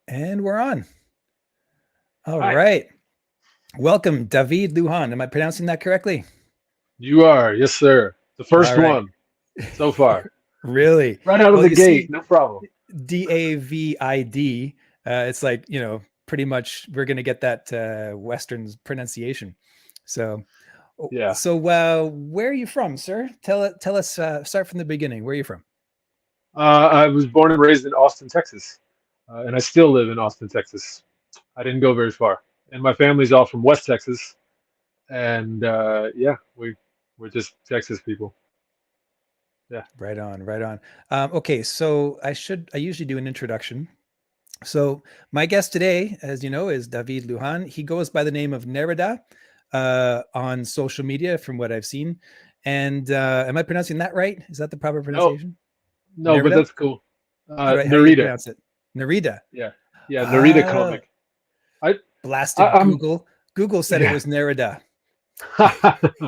And we're on. All Hi. right. Welcome, David Luján. Am I pronouncing that correctly? You are, yes, sir. The All first right. one so far. Really? Right out of Well, the you gate, see, no problem. David, it's like, pretty much we're going to get that Western pronunciation. So, Yeah. where are you from, sir? Tell us, start from the beginning. Where are you from? I was born and raised in Austin, Texas, and I still live in Austin, Texas. I didn't go very far, and my family's all from West Texas, and yeah, we're just Texas people. Yeah. Right on, right on. Okay, so I usually do an introduction. So my guest today, as you know, is David Luján. He goes by the name of Nerida on social media, from what I've seen. And am I pronouncing that right? Is that the proper No, pronunciation? no, but Nerida? that's cool. How do you Narita. pronounce it? Nerida. Yeah, yeah, Narita Ah, comic. I, blasted I'm, Google. Google said it yeah. was Nerida.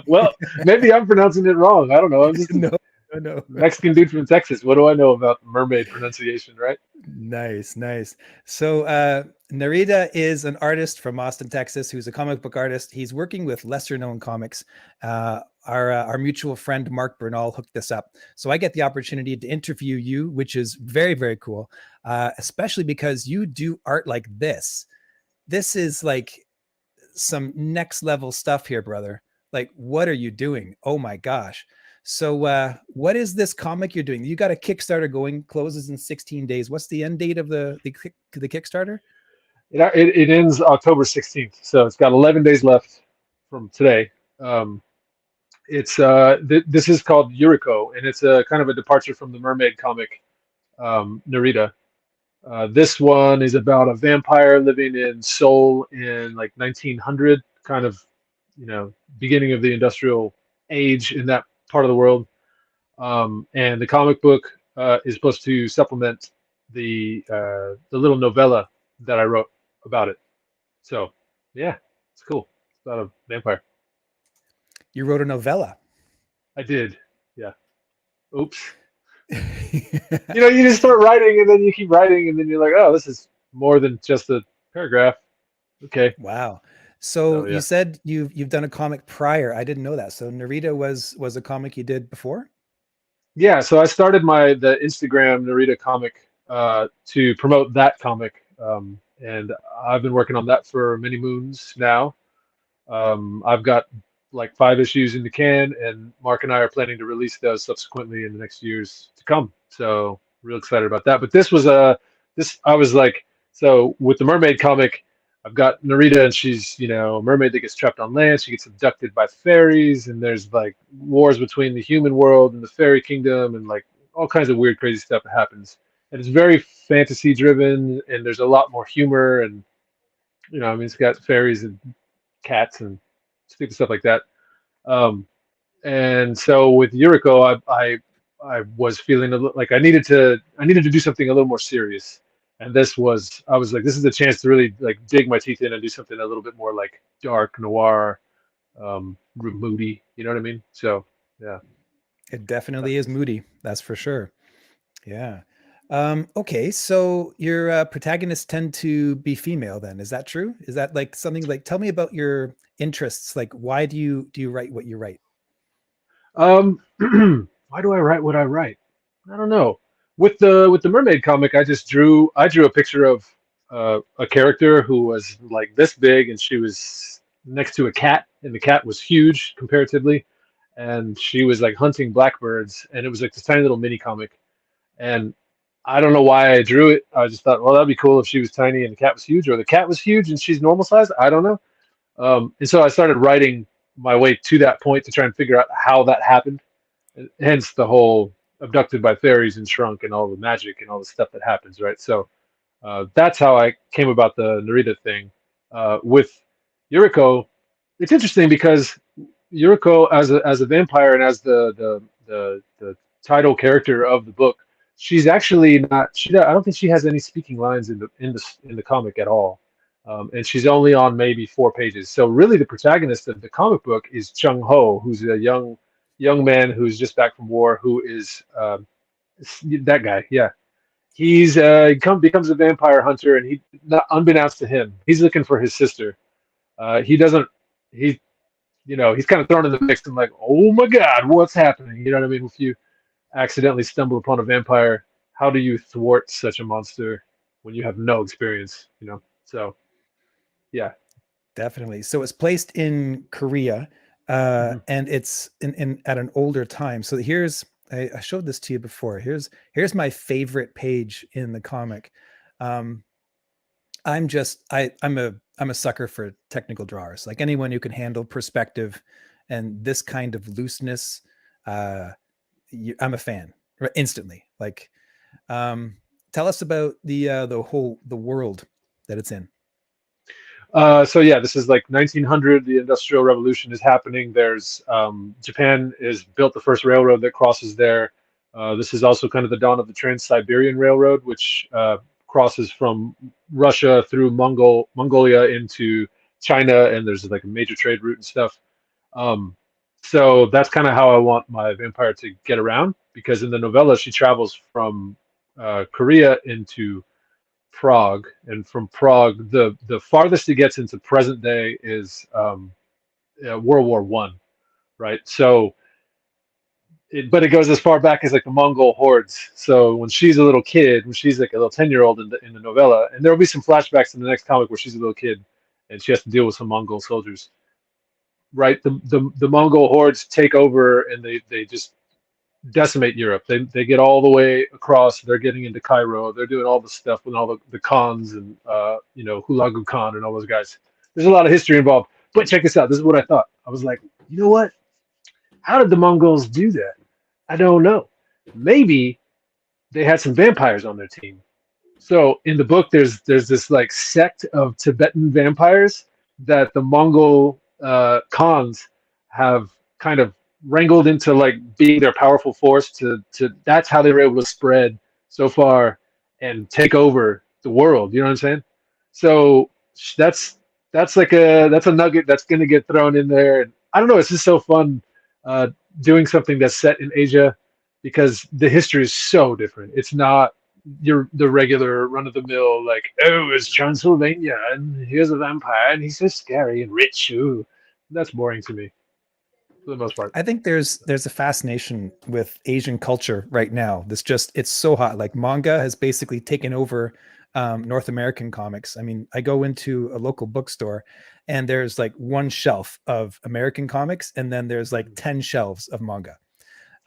Well, maybe I'm pronouncing it wrong. I don't know. I'm just a No, no, no. Mexican dude from Texas. What do I know about mermaid pronunciation, right? Nice, nice. So Narita is an artist from Austin, Texas, who's a comic book artist. He's working with lesser known comics. Our mutual friend Mark Bernal hooked this up. So I get the opportunity to interview you, which is very, very cool, especially because you do art like this. This is like some next level stuff here, brother. Like, what are you doing? Oh my gosh. So, what is this comic you're doing? You got a Kickstarter going, closes in 16 days. What's the end date of the Kickstarter? It ends October 16th, so it's got 11 days left from today. Um, it's this is called Uriko, and it's a kind of a departure from the mermaid comic Narita. This one is about a vampire living in Seoul in like 1900, kind of, beginning of the industrial age in that part of the world. And the comic book is supposed to supplement the little novella that I wrote about it. So yeah, it's cool. It's about a vampire. You wrote a novella. I did. Yeah. Oops. You just start writing and then you keep writing and then you're like, oh, this is more than just a paragraph. Okay. Wow. So So you yeah. said you've done a comic prior. I didn't know that. So Narita was a comic you did before? Yeah, so I started the Instagram Narita comic to promote that comic. And I've been working on that for many moons now. I've got like 5 issues in the can, and Mark and I are planning to release those subsequently in the next years to come. So real excited about that. But this was this I was like, so with the mermaid comic, I've got Narita, and she's a mermaid that gets trapped on land. She gets abducted by fairies, and there's like wars between the human world and the fairy kingdom, and like all kinds of weird, crazy stuff that happens. And it's very fantasy driven, and there's a lot more humor, and I mean, it's got fairies and cats and stupid stuff like that. Um, and so with Uriko, I was feeling like I needed to do something a little more serious. And I was like, this is a chance to really like dig my teeth in and do something a little bit more like dark noir, moody. You know what I mean? So yeah, It definitely that's is moody. That's for sure. Yeah. Okay, so your protagonists tend to be female then. Is that true? Is that like something like tell me about your interests? Like why do you write what you write? um, why do I write what I write? I don't know. With the mermaid comic, I drew a picture of a character who was like this big, and she was next to a cat, and the cat was huge comparatively, and she was like hunting blackbirds, and it was like this tiny little mini comic, and I don't know why I drew it. I just thought, well, that'd be cool if she was tiny and the cat was huge, or the cat was huge and she's normal size. I don't know. And so I started writing my way to that point to try and figure out how that happened, hence the whole abducted by fairies and shrunk and all the magic and all the stuff that happens, right? So that's how I came about the Narita thing. With Yuriko, it's interesting because Yuriko, as a vampire and as the title character of the book, she's actually not. I don't think she has any speaking lines in the comic at all, and she's only on maybe 4 pages. So really, the protagonist of the comic book is Chung Ho, who's a young man who's just back from war, who is that guy. Yeah, becomes a vampire hunter, and he, not unbeknownst to him, he's looking for his sister. He doesn't. He, he's kind of thrown in the mix and like, oh my God, what's happening? You know what I mean? If you accidentally stumble upon a vampire, how do you thwart such a monster when you have no experience? So yeah, Definitely. So it's placed in Korea, and it's in at an older time. So I showed this to you before. Here's my favorite page in the comic. I'm a sucker for technical drawers. Like anyone who can handle perspective and this kind of looseness. I'm a fan instantly. Like, tell us about the world that it's in. So yeah, this is like 1900. The Industrial Revolution is happening. There's Japan has built the first railroad that crosses there. This is also kind of the dawn of the Trans-Siberian Railroad, which crosses from Russia through Mongolia into China, and there's like a major trade route and stuff. So that's kind of how I want my vampire to get around, because in the novella she travels from Korea into Prague, and from Prague, the farthest it gets into present day is World War One, right? So, but it goes as far back as like the Mongol hordes. So when she's a little kid, when she's like a little 10-year-old in the novella, and there will be some flashbacks in the next comic where she's a little kid and she has to deal with some Mongol soldiers, right? The Mongol hordes take over and they just decimate Europe. They get all the way across. They're getting into Cairo. They're doing all the stuff with all the Khans and Hulagu Khan and all those guys. There's a lot of history involved. But check this out. This is what I thought. I was like, you know what? How did the Mongols do that? I don't know. Maybe they had some vampires on their team. So in the book, there's this like sect of Tibetan vampires that the Mongol Khans have kind of wrangled into like being their powerful force to that's how they were able to spread so far and take over the world. You know what I'm saying? So that's a nugget that's going to get thrown in there. And I don't know. It's just so fun doing something that's set in Asia, because the history is so different. It's not the regular run of the mill like, oh, it's Transylvania and here's a vampire and he's so scary and rich. Ooh, that's boring to me for the most part. I think there's a fascination with Asian culture right now. It's so hot. Like manga has basically taken over North American comics. I mean, I go into a local bookstore and there's like one shelf of American comics and then there's like 10 shelves of manga.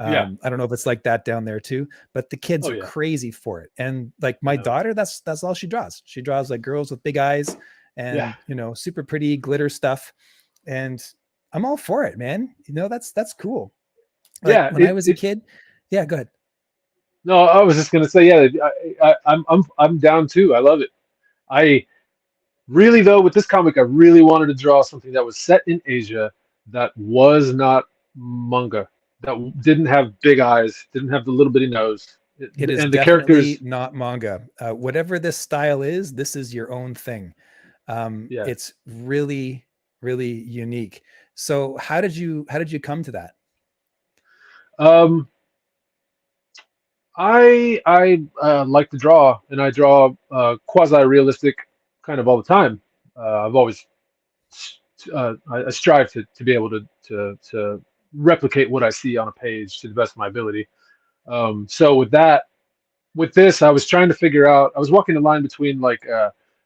Yeah. I don't know if it's like that down there too, but the kids are crazy for it. And like my daughter, that's all she draws. She draws like girls with big eyes and super pretty glitter stuff. And I'm all for it, man. That's cool. Like, when I was a kid. Yeah, go ahead. No, I was just gonna say, I'm down too. I love it. I really, though, with this comic, I really wanted to draw something that was set in Asia that was not manga, that didn't have big eyes, didn't have the little bitty nose. It is and definitely the characters not manga. Whatever this style is, this is your own thing. It's really, really unique. So how did you come to that? I like to draw, and I draw quasi-realistic kind of all the time. I've always I strive to be able to replicate what I see on a page to the best of my ability. So with this, I was trying to figure out. I was walking the line between like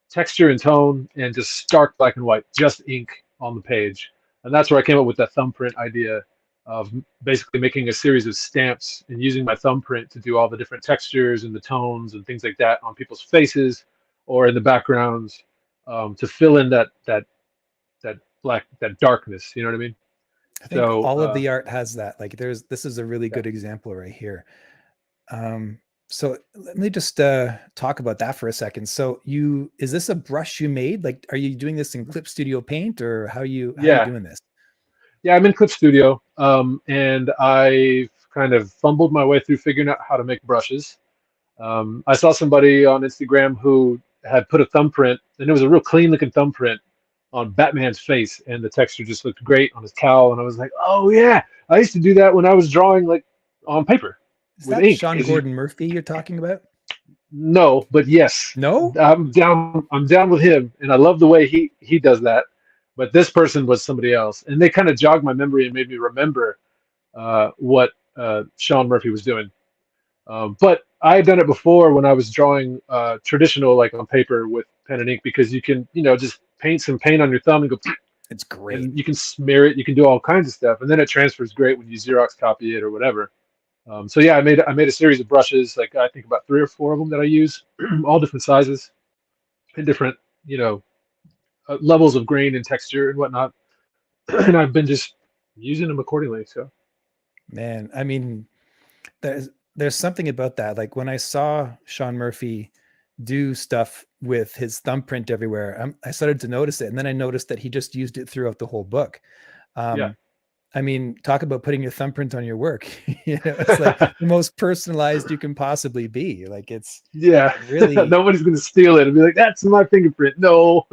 texture and tone, and just stark black and white, just ink on the page, and that's where I came up with that thumbprint idea of basically making a series of stamps and using my thumbprint to do all the different textures and the tones and things like that on people's faces or in the backgrounds, to fill in that darkness. You know what I mean? I think all of the art has that. Like this is a really good example right here. So let me just talk about that for a second. So is this a brush you made? Like, are you doing this in Clip Studio Paint, or how are you doing this? Yeah, I'm in Clip Studio, and I've kind of fumbled my way through figuring out how to make brushes. I saw somebody on Instagram who had put a thumbprint, and it was a real clean looking thumbprint on Batman's face, and the texture just looked great on his cowl. And I was like, oh yeah, I used to do that when I was drawing like on paper. Is that ink. Sean Gordon Murphy you're talking about? No, but yes, No? I'm down. I'm down with him, and I love the way he does that. But this person was somebody else, and they kind of jogged my memory and made me remember what Sean Murphy was doing. But I had done it before when I was drawing traditional, like on paper with pen and ink, because you can, just paint some paint on your thumb and go, It's great. and you can smear it. You can do all kinds of stuff, and then it transfers great when you Xerox copy it or whatever. So yeah, I made a series of brushes, like I think about 3 or 4 of them that I use, all different sizes and different, you know, levels of grain and texture and whatnot. And I've been just using them accordingly. So Man, I mean, there's something about that. Like when I saw Sean Murphy do stuff with his thumbprint everywhere, I started to notice it, and then I noticed that he just used it throughout the whole book. yeah, I mean, talk about putting your thumbprint on your work. It's like the most personalized you can possibly be. Like it's yeah. really, Nobody's gonna steal it and be like, "That's my fingerprint." No.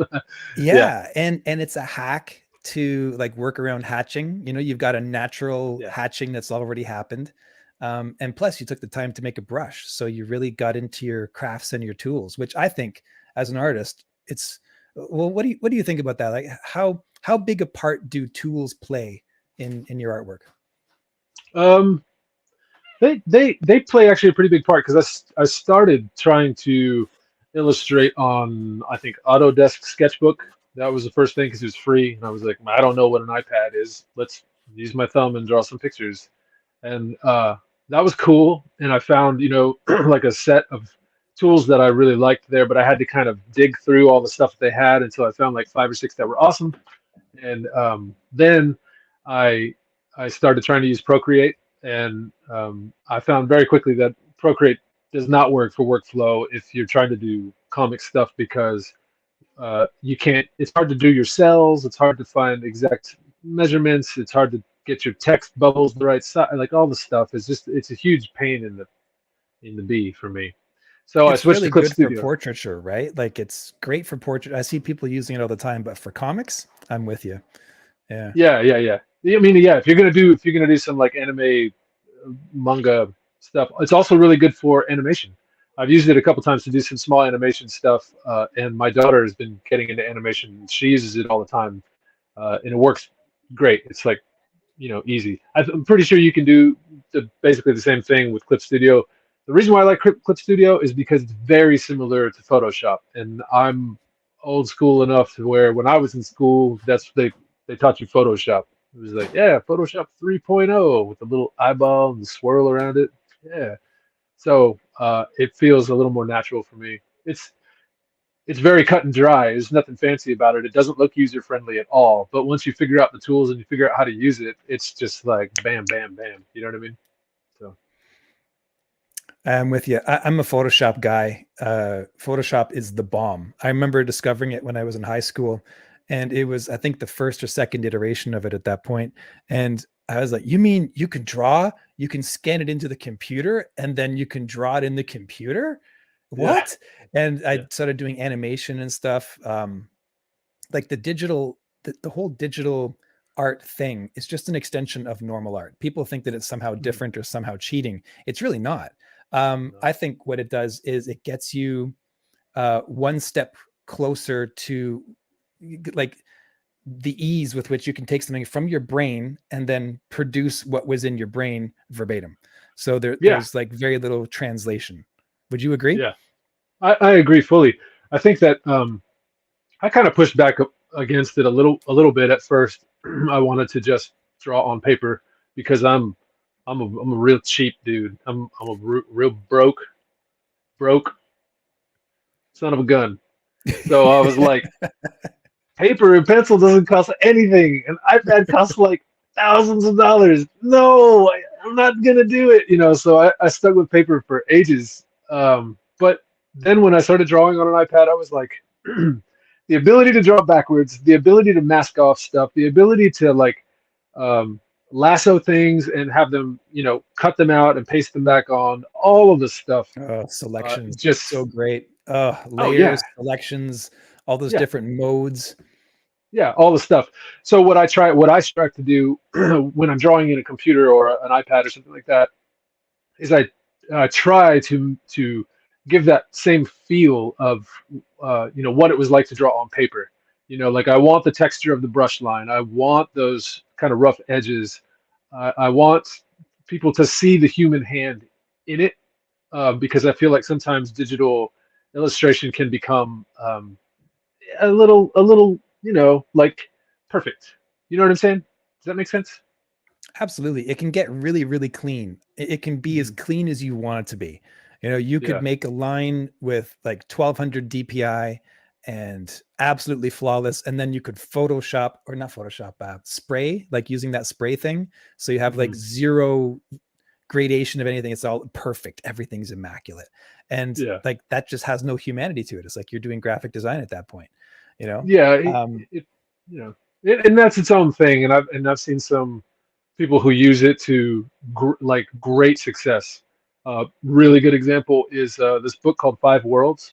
Yeah, yeah, and it's a hack to like work around hatching. You've got a natural yeah, hatching that's already happened. And plus you took the time to make a brush. So you really got into your crafts and your tools, which I think as an artist, it's well, what do you think about that? Like how big a part do tools play in your artwork? um, they play actually a pretty big part because I started trying to illustrate on, I think, Autodesk Sketchbook. That was the first thing because it was free, and I was like, I don't know what an iPad is. Let's use my thumb and draw some pictures. And that was cool. And I found, like a set of tools that I really liked there, but I had to kind of dig through all the stuff that they had until I found like 5 or 6 that were awesome. And then I I started trying to use Procreate, and I found very quickly that Procreate does not work for workflow if you're trying to do comic stuff because you can't. It's hard to do your cells. It's hard to find exact measurements. It's hard to get your text bubbles the right size. Like all the stuff is just it's a huge pain in the bee for me. So I It's switched to really Clip good for Studio. portraiture, right? Like it's great for portrait. I see people using it all the time, but for comics, I'm with you. Yeah. Yeah, yeah, yeah. I mean, yeah. If you're gonna do some like anime, manga stuff, it's also really good for animation. I've used it a couple times to do some small animation stuff, and my daughter has been getting into animation. She uses it all the time, and it works great. It's like, easy. I'm pretty sure you can do basically the same thing with Clip Studio. The reason why I like Clip Studio is because it's very similar to Photoshop, and I'm old school enough to where when I was in school, that's they taught you Photoshop. It was like, yeah, Photoshop 3.0 with the little eyeball and the swirl around it. Yeah. So it feels a little more natural for me. It's very cut and dry. There's nothing fancy about it. It doesn't look user friendly at all. But once you figure out the tools and you figure out how to use it, it's just like bam, bam, bam. You know what I mean? So I'm with you. I'm a Photoshop guy. Photoshop is the bomb. I remember discovering it when I was in high school, and it was, I think, the first or second iteration of it at that point. And I was like, "You mean you can draw? You can scan it into the computer, and then you can draw it in the computer? yeah, What?" And yeah, I started doing animation and stuff. Like the whole digital art thing is just an extension of normal art. People think that it's somehow mhm, different or somehow cheating. It's really not. no, I think what it does is it gets you one step closer to like the ease with which you can take something from your brain and then produce what was in your brain verbatim. So yeah, there's like very little translation. Would you agree? yeah. I agree fully. I think that I kind of pushed back against it a little bit at first. I wanted to just draw on paper because I'm a real cheap dude. I'm a real broke son of a gun. So I was like, paper and pencil doesn't cost anything. An iPad costs like thousands of dollars. No, I'm not gonna do it. So I stuck with paper for ages. But then when I started drawing on an iPad, I was like, the ability to draw backwards, the ability to mask off stuff, the ability to like um, lasso things and have them, cut them out and paste them back on. All of this stuff. Selections, so Just great. oh yeah, Layers, selections, all those yeah. different modes. Yeah, all the stuff. So what I strive to do when I'm drawing in a computer or an iPad or something like that, is I try to give that same feel of what it was like to draw on paper. Like I want the texture of the brush line. I want those kind of rough edges. I want people to see the human hand in it, because I feel like sometimes digital illustration can become a little, like perfect. You know what I'm saying? Does that make sense? Absolutely. It can get really, really clean. It can be as Mhm. clean as you want it to be. You could Yeah. make a line with like 1200 DPI and absolutely flawless. And then you could Photoshop, or not Photoshop, spray, like using that spray thing. So you have like Mhm. zero gradation of anything. It's all perfect. Everything's immaculate. And Yeah. like that just has no humanity to it. It's like you're doing graphic design at that point, you know? Yeah. Um, It you know, and that's its own thing. And I've seen some people who use it to like great success. Really good example is this book called Five Worlds.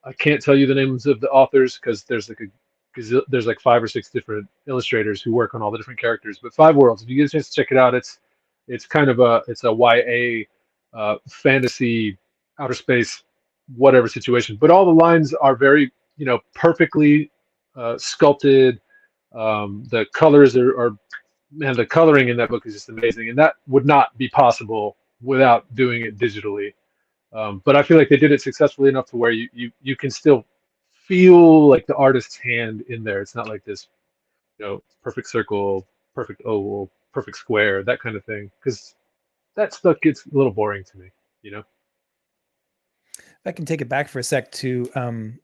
I can't tell you the names of the authors because there's like five or six different illustrators who work on all the different characters. But Five Worlds, if you get a chance to check it out, it's kind of a YA fantasy outer space whatever situation. But all the lines are very perfectly sculpted. The colors are man, the coloring in that book is just amazing, and that would not be possible without doing it digitally. But I feel like they did it successfully enough to where you can still feel like the artist's hand in there. It's not like this, perfect circle, perfect oval, perfect square, that kind of thing. Because that stuff gets a little boring to me, you know? if I can take it back for a sec to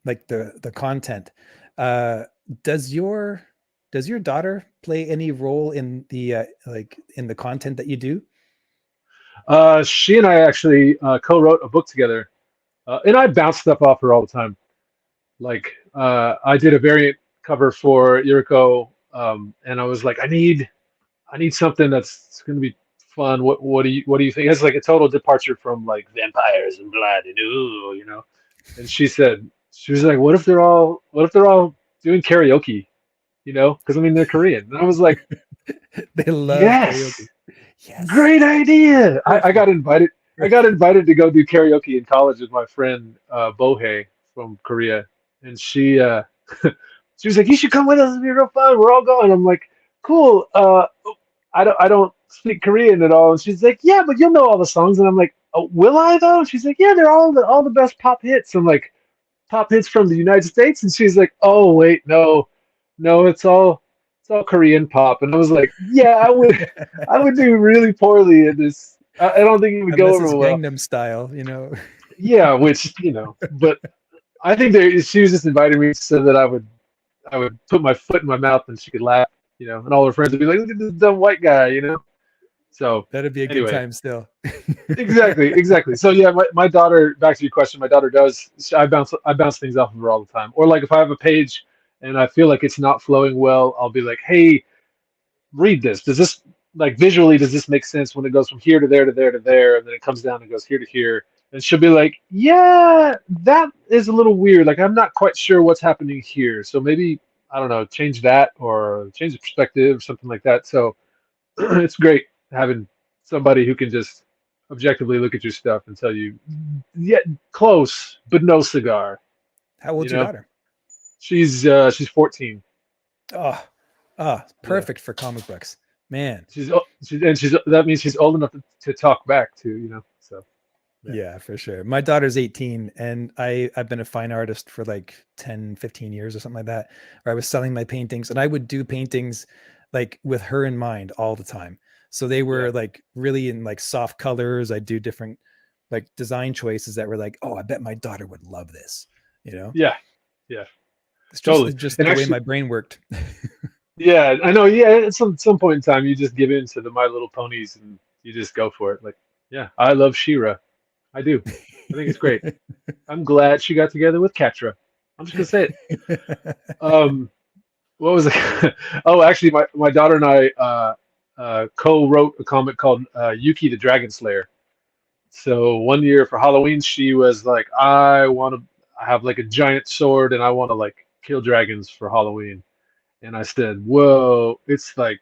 like the content. Uh, does your does your daughter play any role in the like in the content that you do? She and I actually co-wrote a book together, and I bounce stuff off her all the time. Like I did a variant cover for Uriko, and I was like, I need something that's going to be fun. What do you think? It's like a total departure from like vampires and blood and ooh. And she was like, what if they're all doing karaoke? Because I mean they're Korean. And I was like, They love karaoke. yes, Yes, great idea. I got perfect. invited. I got Perfect. invited to go do karaoke in college with my friend Bohei from Korea, and she she was like, "You should come with us. It'll be real fun. We're all going." I'm like, "Cool." I don't speak Korean at all, and she's like, "Yeah, but you'll know all the songs." And I'm like, "Oh, will I though?" She's like, "Yeah, they're all the best pop hits." I'm like, "Pop hits from the United States?" And she's like, "Oh wait, no, no, it's all Korean pop." And I was like, "Yeah, I would do really poorly at this. I don't think it would go Unless over it's well." Gangnam Style, you know. Yeah, which but I think she was just inviting me so that I would put my foot in my mouth and she could laugh, and all her friends would be like, "Look at this dumb white guy." So That'd be a good anyway, time still. exactly. So yeah, my daughter. Back to your question, my daughter does. I bounce things off of her all the time. Or like if I have a page and I feel like it's not flowing well, I'll be like, "Hey, read this. Does this like visually? Does this make sense when it goes from here to there to there to there, and then it comes down and goes here to here?" And she'll be like, "Yeah, that is a little weird. Like I'm not quite sure what's happening here. So maybe I don't know, change that or change the perspective, something like that." So it's great having somebody who can just objectively look at your stuff and tell you, yeah, close, but no cigar. How You old's your know, daughter? she's 14. Oh, Yeah, perfect for comic books, man. she's that means she's old enough to talk back to. So yeah, Yeah, for sure. My daughter's 18 and I've been a fine artist for like 10, 15 years or something like that, where I was selling my paintings and I would do paintings like with her in mind all the time. So they yeah, were like really in like soft colors. I do different like design choices that were like, oh, I bet my daughter would love this, you know? yeah, yeah, It's totally. just And the way actually, my brain worked. yeah, I know. Yeah, at some point in time, you just give in to the My Little Ponies and you just go for it. Like, yeah, I love Shira. I do. I think it's great. I'm glad she got together with Katra. I'm just gonna say it. Um, what was it? Oh, actually, my daughter and I co-wrote a comic called Yuki the Dragon Slayer. So one year for Halloween, she was like, "I want to have like a giant sword and I want to like kill dragons for Halloween." And I said, "Whoa, it's like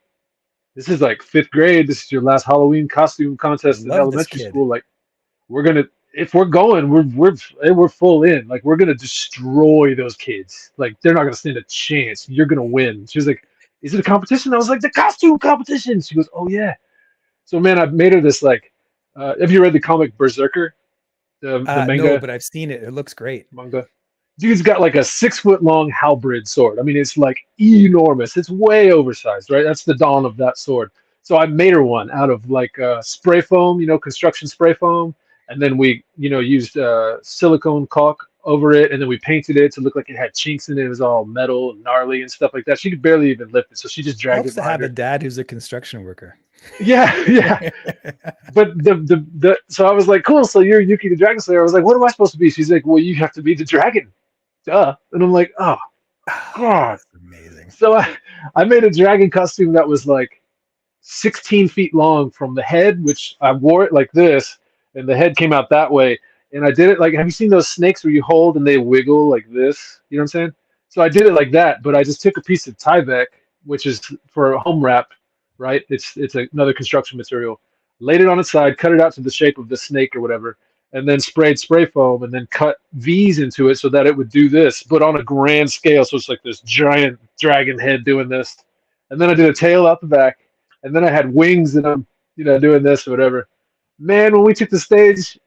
this is like fifth grade. This is your last Halloween costume I contest in love this elementary kid. school. Like we're gonna." if we're going, we're full in. Like we're gonna destroy those kids. Like they're not gonna stand a chance. You're gonna win. She was like, "Is it a competition?" I was like, "The costume competition." She goes, "Oh yeah." So man, I made her this like. Have you read the comic Berserker? The No, manga but I've seen it. It looks great. manga. Dude's got like a 6 foot long halberd sword. I mean, it's like enormous. It's way oversized, right? That's the dawn of that sword. So I made her one out of like spray foam, construction spray foam, and then we, used silicone caulk over it, and then we painted it to look like it had chinks in it. It was all metal and gnarly and stuff like that. She could barely even lift it, so she just dragged Helps it to behind have a her. dad who's a construction worker. Yeah, yeah. But the so I was like, cool. So you're Yuki the Dragon Slayer. I was like, what am I supposed to be? She's like, well, you have to be the dragon. Duh. And I'm like, oh God. That's amazing. So I made a dragon costume that was like 16 feet long from the head, which I wore it like this, and the head came out that way. And I did it like, have you seen those snakes where you hold and they wiggle like this? You know what I'm saying? So I did it like that, but I just took a piece of Tyvek, which is for a home wrap, right? It's another construction material. Laid it on its side, cut it out to the shape of the snake or whatever, and then sprayed spray foam and then cut V's into it so that it would do this, but on a grand scale. So it's like this giant dragon head doing this. And then I did a tail out the back, and then I had wings and I'm, doing this or whatever. Man, when we took the stage,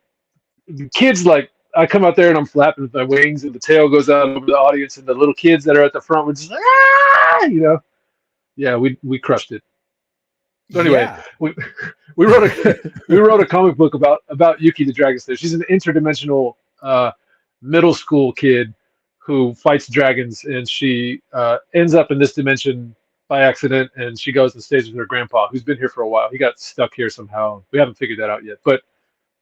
the kids like I come out there and I'm flapping with my wings and the tail goes out over the audience and the little kids that are at the front were just like, ah. Yeah, we crushed it. So anyway, Yeah. we wrote a comic book about Yuki the Dragon Slayer. She's an interdimensional middle school kid who fights dragons, and she ends up in this dimension by accident, and she goes and stays with her grandpa, who's been here for a while. He got stuck here somehow. We haven't figured that out yet, but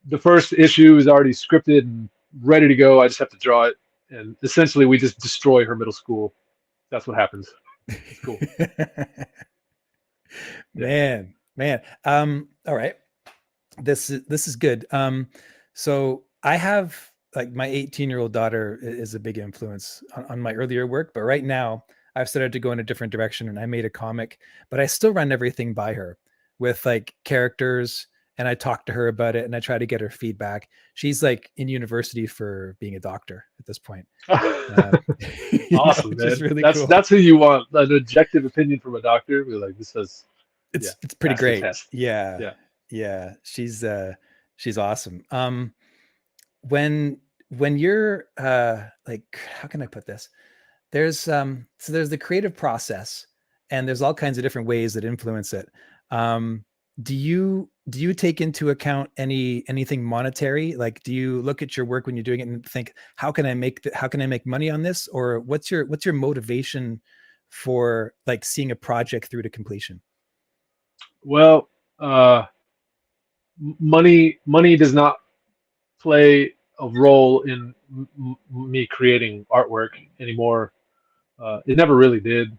the first issue is already scripted and ready to go. I just have to draw it, and essentially we just destroy her middle school. That's what happens. It's cool. Man. All right. This is good. So I have like my 18-year-old daughter is a big influence on my earlier work, but right now I've started to go in a different direction, and I made a comic, but I still run everything by her with like characters, and I talk to her about it and I try to get her feedback. She's like in university for being a doctor at this point. Awesome, man. Really That's cool. that's who you want, an objective opinion from a doctor. We're like, this is It's pretty great. Yeah. She's awesome. When you're like, how can I put this? There's so there's the creative process, and there's all kinds of different ways that influence it. Do you take into account anything monetary? Like, do you look at your work when you're doing it and think, how can I make money on this? Or what's your motivation for like seeing a project through to completion? Well, money does not play a role in me creating artwork anymore. It never really did.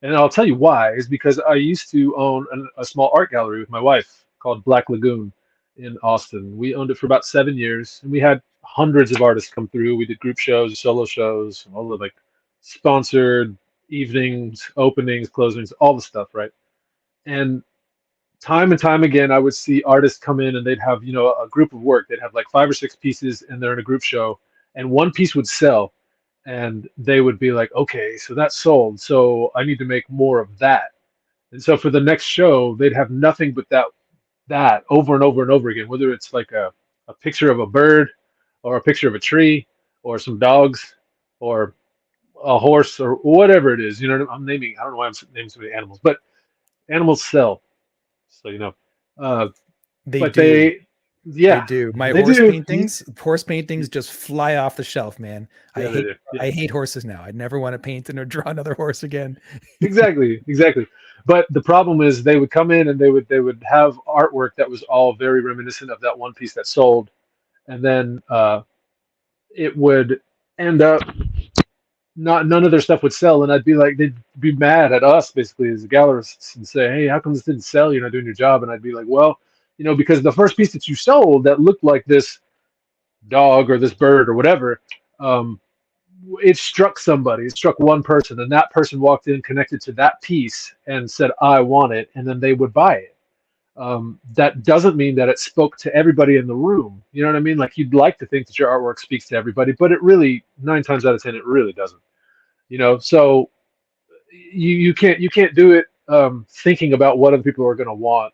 And I'll tell you why, is because I used to own a small art gallery with my wife called Black Lagoon in Austin. We owned it for about 7 years, and we had hundreds of artists come through. We did group shows, solo shows, all the like sponsored evenings, openings, closings, all the stuff, right? And time and time again, I would see artists come in and they'd have, a group of work. They'd have like 5 or 6 pieces and they're in a group show, and one piece would sell, and they would be like, okay, so that sold, so I need to make more of that. And so for the next show, they'd have nothing but that over and over and over again, whether it's like a picture of a bird or a picture of a tree or some dogs or a horse or whatever it is. I'm naming, I don't know why I'm naming so many animals, but animals sell. So, They but do. Yeah, They do. My they horse do. paintings just fly off the shelf, man. Yeah, they do. Yeah. I hate horses now. I never want to paint or draw another horse again. Exactly. But the problem is they would come in and they would have artwork that was all very reminiscent of that one piece that sold, and then it would end up none of their stuff would sell, and I'd be like, they'd be mad at us basically as gallerists and say, hey, how come this didn't sell? You're not doing your job. And I'd be like, well, because the first piece that you sold that looked like this dog or this bird or whatever, it struck somebody. It struck one person, and that person walked in, connected to that piece, and said, I want it, and then they would buy it. that doesn't mean that it spoke to everybody in the room. You know what I mean? Like, you'd like to think that your artwork speaks to everybody, but it really, 9 times out of 10, it really doesn't. So you can't do it thinking about what other people are going to want.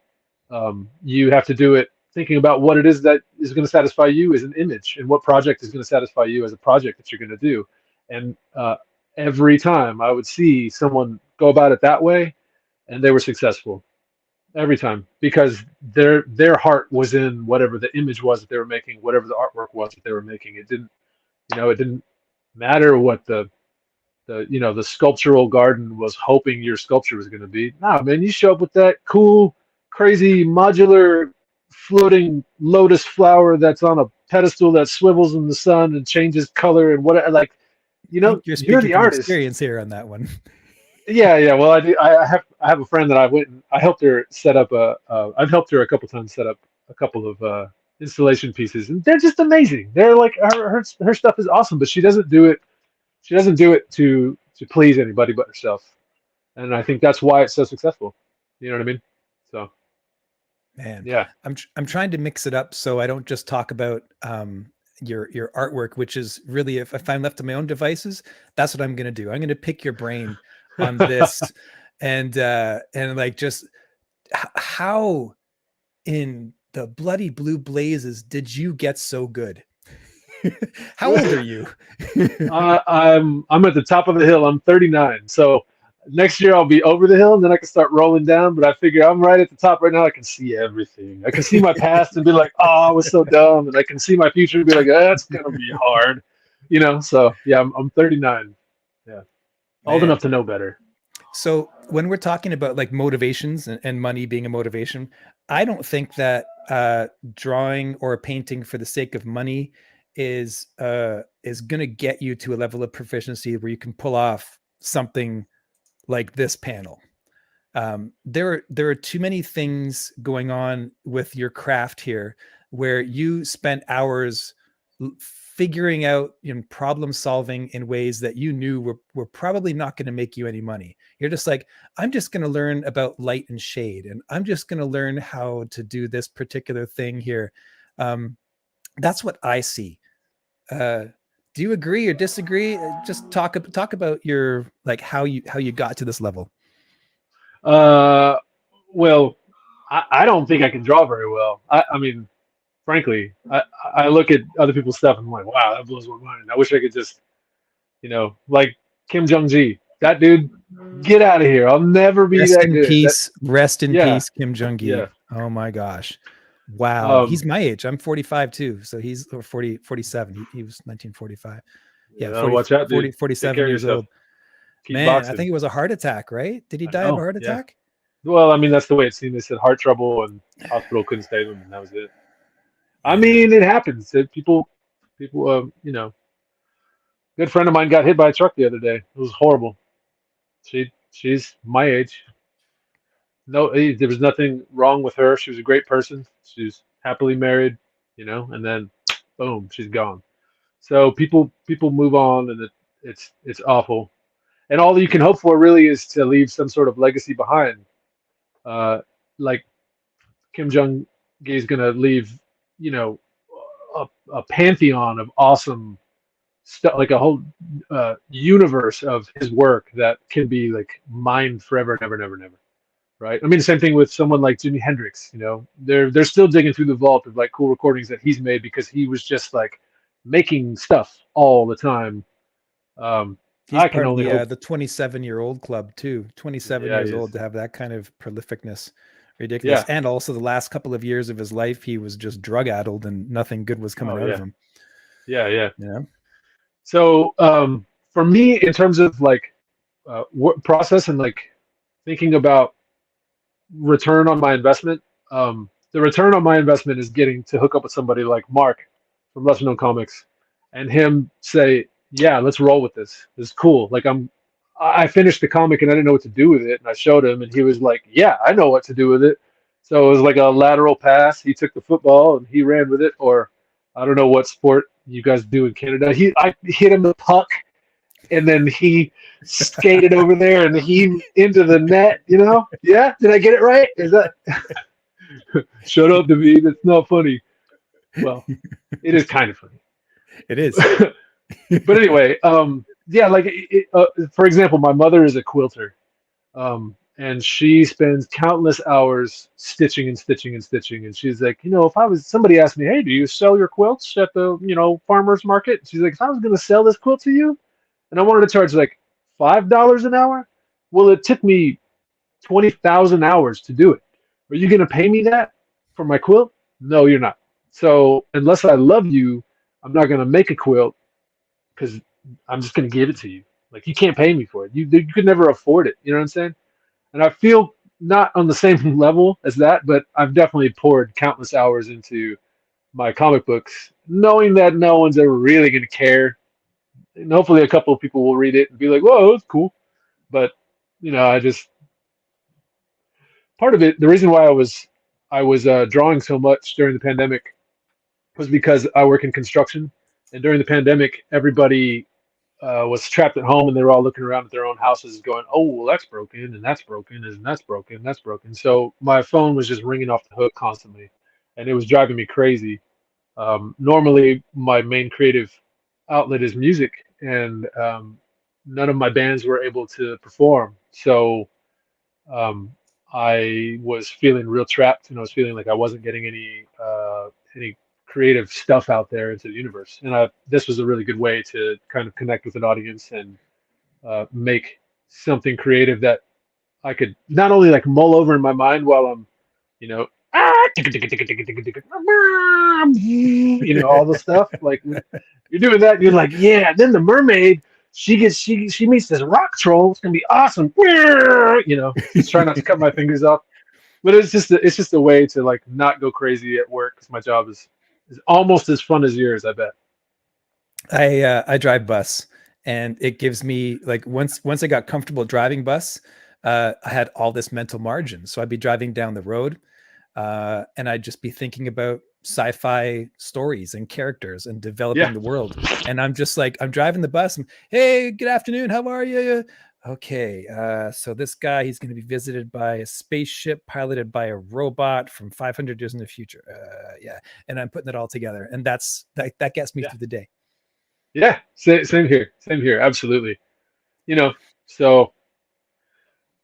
You have to do it thinking about what it is that is going to satisfy you as an image, and what project is going to satisfy you as a project that you're going to do. And every time I would see someone go about it that way, and they were successful every time, because their heart was in whatever the image was that they were making, whatever the artwork was that they were making. It didn't matter what the sculptural garden was hoping your sculpture was going to be. Nah, man, you show up with that cool, crazy, modular, floating lotus flower that's on a pedestal that swivels in the sun and changes color and what, like, I think you're you're speaking the from artist. experience here on that one. Yeah. Well, I do. I have a friend that I helped her set up I've helped her a couple times set up a couple of installation pieces, and they're just amazing. They're like, her stuff is awesome, but she doesn't do it. She doesn't do it to please anybody but herself, and I think that's why it's so successful. You know what I mean? So, Man, yeah. I'm trying to mix it up so I don't just talk about your artwork, which is really, if I'm left to my own devices, that's what I'm gonna do. I'm gonna pick your brain on this, and like, just how in the bloody blue blazes did you get so good? How old are you? I'm at the top of the hill. I'm 39, so next year I'll be over the hill, and then I can start rolling down. But I figure I'm right at the top right now. I can see everything. I can see my past and be like, "Oh, I was so dumb," and I can see my future and be like, "That's gonna be hard," So yeah, I'm 39. Yeah, old Man. enough to know better. So when we're talking about like motivations and money being a motivation, I don't think that drawing or painting for the sake of money is going to get you to a level of proficiency where you can pull off something like this panel. There are too many things going on with your craft here, where you spent hours figuring out problem solving in ways that you knew were probably not going to make you any money. You're just like, I'm just going to learn about light and shade, and I'm just going to learn how to do this particular thing here. That's what I see. Do you agree or disagree? Just talk about your, like, how you got to this level. Well, I don't think I can draw very well. I mean, frankly, I look at other people's stuff and I'm like, wow, that blows my mind. I wish I could just, like Kim Jong-gi, that dude, get out of here. I'll never be that good. Rest in peace, Kim Jong-gi. Yeah. Oh my gosh. Wow. He's my age. I'm 45 too. So he's 47. He was 1945. Yeah. 40, watch out, 40, 47 years old. Man, boxing. I think it was a heart attack, right? Did he die of a heart attack? Well, I mean, that's the way it seemed. They said heart trouble, and hospital couldn't save him, and that was it. I mean, it happens. People, good friend of mine got hit by a truck the other day. It was horrible. She's my age. No, there was nothing wrong with her. She was a great person. She's happily married, and then boom, she's gone. So people move on, and it's awful. And all you can hope for really is to leave some sort of legacy behind. Like Kim Jong-gi is going to leave, a pantheon of awesome stuff, like a whole universe of his work that can be like mined forever and ever and ever and ever. Right? I mean, the same thing with someone like Jimi Hendrix. They're still digging through the vault of like cool recordings that he's made, because he was just like making stuff all the time. He's part of the 27-year-old club too. 27 years old to have that kind of prolificness. Ridiculous. Yeah. And also the last couple of years of his life, he was just drug addled and nothing good was coming out of him. Yeah. So for me, in terms of like process and like thinking about return on my investment, the return on my investment is getting to hook up with somebody like Mark from Lesser Known Comics, and him say, yeah, let's roll with this. This is cool. Like I finished the comic and I didn't know what to do with it, and I showed him, and he was like, yeah, I know what to do with it. So it was like a lateral pass. He took the football and he ran with it, or I don't know what sport you guys do in Canada. I hit him the puck, and then he skated over there and he into the net. Yeah, did I get it right? Is that? Shut up, David. That's not funny. Well, it is kind of funny. It is. But anyway, yeah, like for example, my mother is a quilter, and she spends countless hours stitching and stitching and stitching. And she's like, if I was somebody asked me, hey, do you sell your quilts at the farmers market? She's like, if I was going to sell this quilt to you, and I wanted to charge like $5 an hour, well, it took me 20,000 hours to do it. Are you going to pay me that for my quilt? No, you're not. So unless I love you, I'm not going to make a quilt because I'm just going to give it to you. Like, you can't pay me for it. You could never afford it. You know what I'm saying? And I feel not on the same level as that, but I've definitely poured countless hours into my comic books, knowing that no one's ever really going to care. And hopefully a couple of people will read it and be like, whoa, that's cool. But, I just, part of it, the reason why I was drawing so much during the pandemic was because I work in construction. And during the pandemic, everybody was trapped at home, and they were all looking around at their own houses going, oh, well, that's broken, and that's broken, and that's broken, and that's broken. So my phone was just ringing off the hook constantly, and it was driving me crazy. Normally, my main creative outlet is music, and none of my bands were able to perform. So I was feeling real trapped, and I was feeling like I wasn't getting any creative stuff out there into the universe. And this was a really good way to kind of connect with an audience and make something creative that I could not only like mull over in my mind while I'm, all the stuff. Like when you're doing that, you're like, yeah. Then the mermaid, she meets this rock troll. It's gonna be awesome. Just trying not to cut my fingers off. But it's just a way to like not go crazy at work because my job is almost as fun as yours, I bet. I drive bus, and it gives me like once I got comfortable driving bus, I had all this mental margin. So I'd be driving down the road, and I'd just be thinking about sci-fi stories and characters and developing the world. And I'm just like, I'm driving the bus, and hey, good afternoon, how are you? Okay, so this guy, he's going to be visited by a spaceship piloted by a robot from 500 years in the future. Yeah, and I'm putting it all together, and that gets me through the day. Yeah, same here, absolutely. So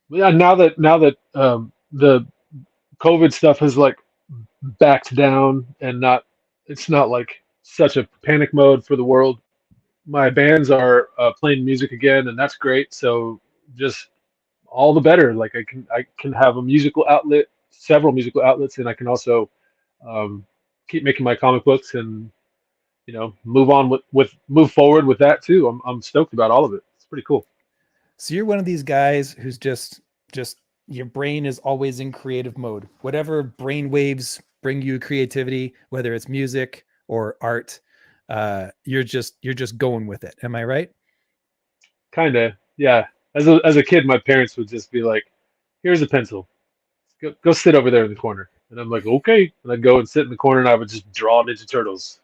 yeah, now that the COVID stuff has like backed down and it's not like such a panic mode for the world. My bands are playing music again, and that's great. So just all the better. Like I can have a musical outlet, several musical outlets, and I can also keep making my comic books and move on move forward with that too. I'm stoked about all of it. It's pretty cool. So you're one of these guys who's just your brain is always in creative mode. Whatever brain waves bring you creativity, whether it's music or art, you're just going with it. Am I right? Kinda, yeah. As a kid, my parents would just be like, "Here's a pencil. Go sit over there in the corner." And I'm like, "Okay." And I'd go and sit in the corner, and I would just draw Ninja Turtles.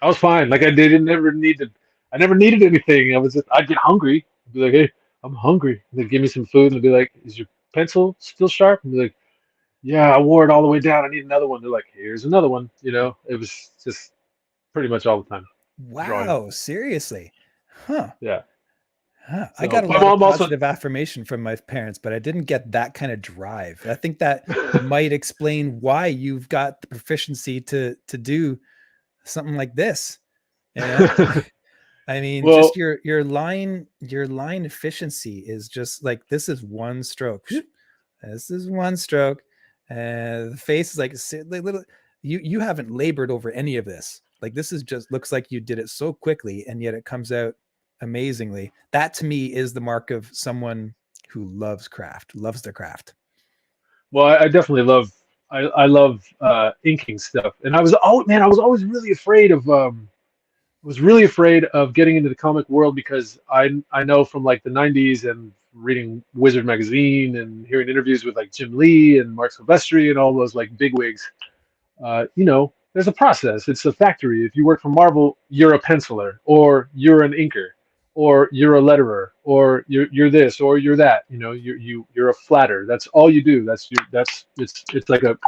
I was fine. Like I never needed anything. I'd get hungry. I'd be like, "Hey, I'm hungry." And they'd give me some food, and they'd be like, "Is your pencil still sharp?" And be like, "Yeah, I wore it all the way down. I need another one." They're like, "Here's another one." It was just pretty much all the time drawing. Wow, seriously. Huh. Yeah. I So got a my lot of mom also. positive affirmation from my parents, but I didn't get that kind of drive. I think that might explain why you've got the proficiency to do something like this. I mean, Well, just your line efficiency is just like, this is one stroke. This is one stroke. The face is like little. You haven't labored over any of this. Like, this is just looks like you did it so quickly, and yet it comes out amazingly. That to me is the mark of someone who loves craft, loves their craft. well, I definitely love. I love inking stuff, and I was always really afraid of. Was really afraid of getting into the comic world because I know from like the '90s and reading Wizard magazine and hearing interviews with like Jim Lee and Mark Silvestri and all those like bigwigs. There's a process. It's a factory. If you work for Marvel, you're a penciler, or you're an inker, or you're a letterer, or you're this, or you're that. You're a flatter. That's all you do. It's like a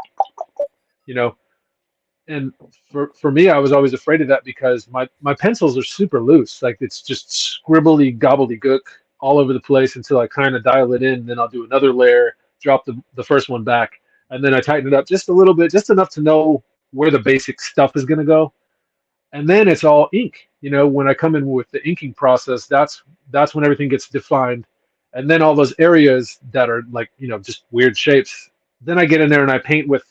you know. And for me, I was always afraid of that because my pencils are super loose. Like it's just scribbly gobbledygook all over the place until I kind of dial it in. Then I'll do another layer, drop the first one back, and then I tighten it up just a little bit, just enough to know where the basic stuff is going to go. And then it's all ink. When I come in with the inking process, that's when everything gets defined. And then all those areas that are like, just weird shapes. Then I get in there and I paint with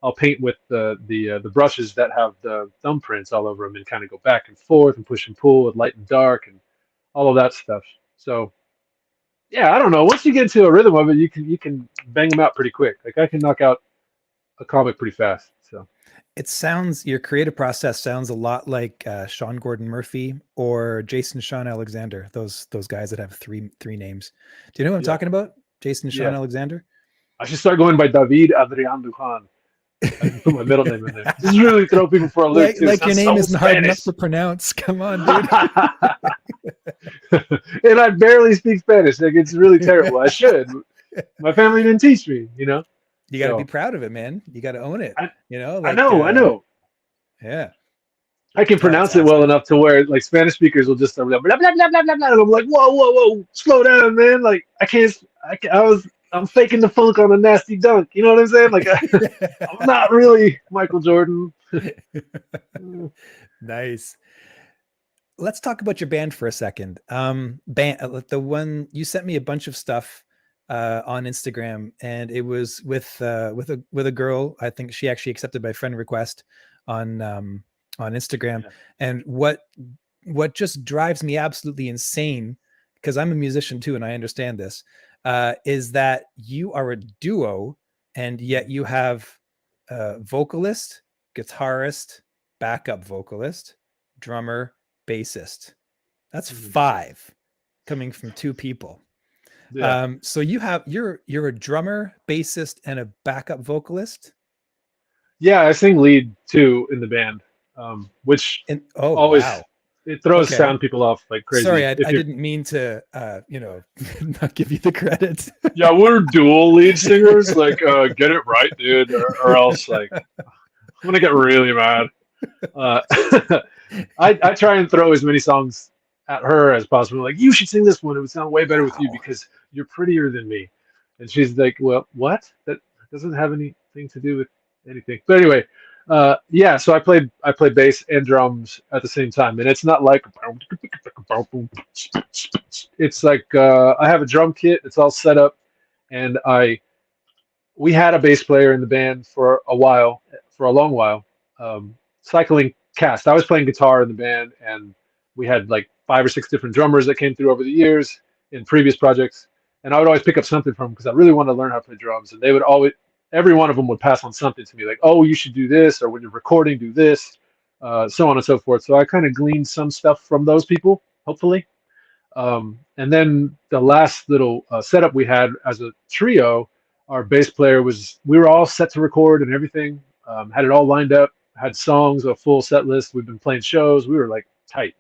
I'll paint with the brushes that have the thumbprints all over them and kind of go back and forth and push and pull with light and dark and all of that stuff. So yeah, I don't know. Once you get into a rhythm of it, you can bang them out pretty quick. Like I can knock out a comic pretty fast. So Your creative process sounds a lot like Sean Gordon Murphy or Jason Sean Alexander. Those guys that have three names. Do you know what I'm talking about? Jason Sean Alexander. I should start going by David Adrian Lujan. I can put my middle name in there. Just really throw people for a loop. Like your name isn't hard enough to pronounce. Come on, dude. And I barely speak Spanish. Like it's really terrible. I should. My family didn't teach me. You got to be proud of it, man. You got to own it. I know. Yeah. I can pronounce it well enough to where like Spanish speakers will just start blah blah blah blah blah blah, and I'm like, whoa, slow down, man. Like I'm faking the funk on a nasty dunk. You know what I'm saying? Like I'm not really Michael Jordan. Nice. Let's talk about your band for a second. The one you sent me a bunch of stuff on Instagram, and it was with a girl. I think she actually accepted my friend request on Instagram. Yeah. And what just drives me absolutely insane, because I'm a musician too, and I understand this, is that you are a duo, and yet you have a vocalist, guitarist, backup vocalist, drummer, bassist. That's 5 coming from 2 people. Yeah. So you're a drummer, bassist, and a backup vocalist. Yeah, I sing lead too in the band, which always it throws sound people off like crazy. Sorry, I didn't mean to not give you the credit. Yeah, we're dual lead singers. Like, get it right, dude, or else like I'm gonna get really mad. I try and throw as many songs at her as possible. Like, you should sing this one. It would sound way better with you because you're prettier than me. And she's like, well, what? That doesn't have anything to do with anything. But anyway, so I play bass and drums at the same time. And it's not like, it's like I have a drum kit. It's all set up. And we had a bass player in the band for a long while, cycling cast. I was playing guitar in the band, and we had like 5 or 6 different drummers that came through over the years in previous projects. And I would always pick up something from them because I really wanted to learn how to play drums. And they would every one of them would pass on something to me, like, oh, you should do this, or when you're recording, do this, so on and so forth. So I kind of gleaned some stuff from those people, hopefully. And then the last little setup we had as a trio, our bass player we were all set to record and everything, had it all lined up, had songs, a full set list. We've been playing shows. We were like tight,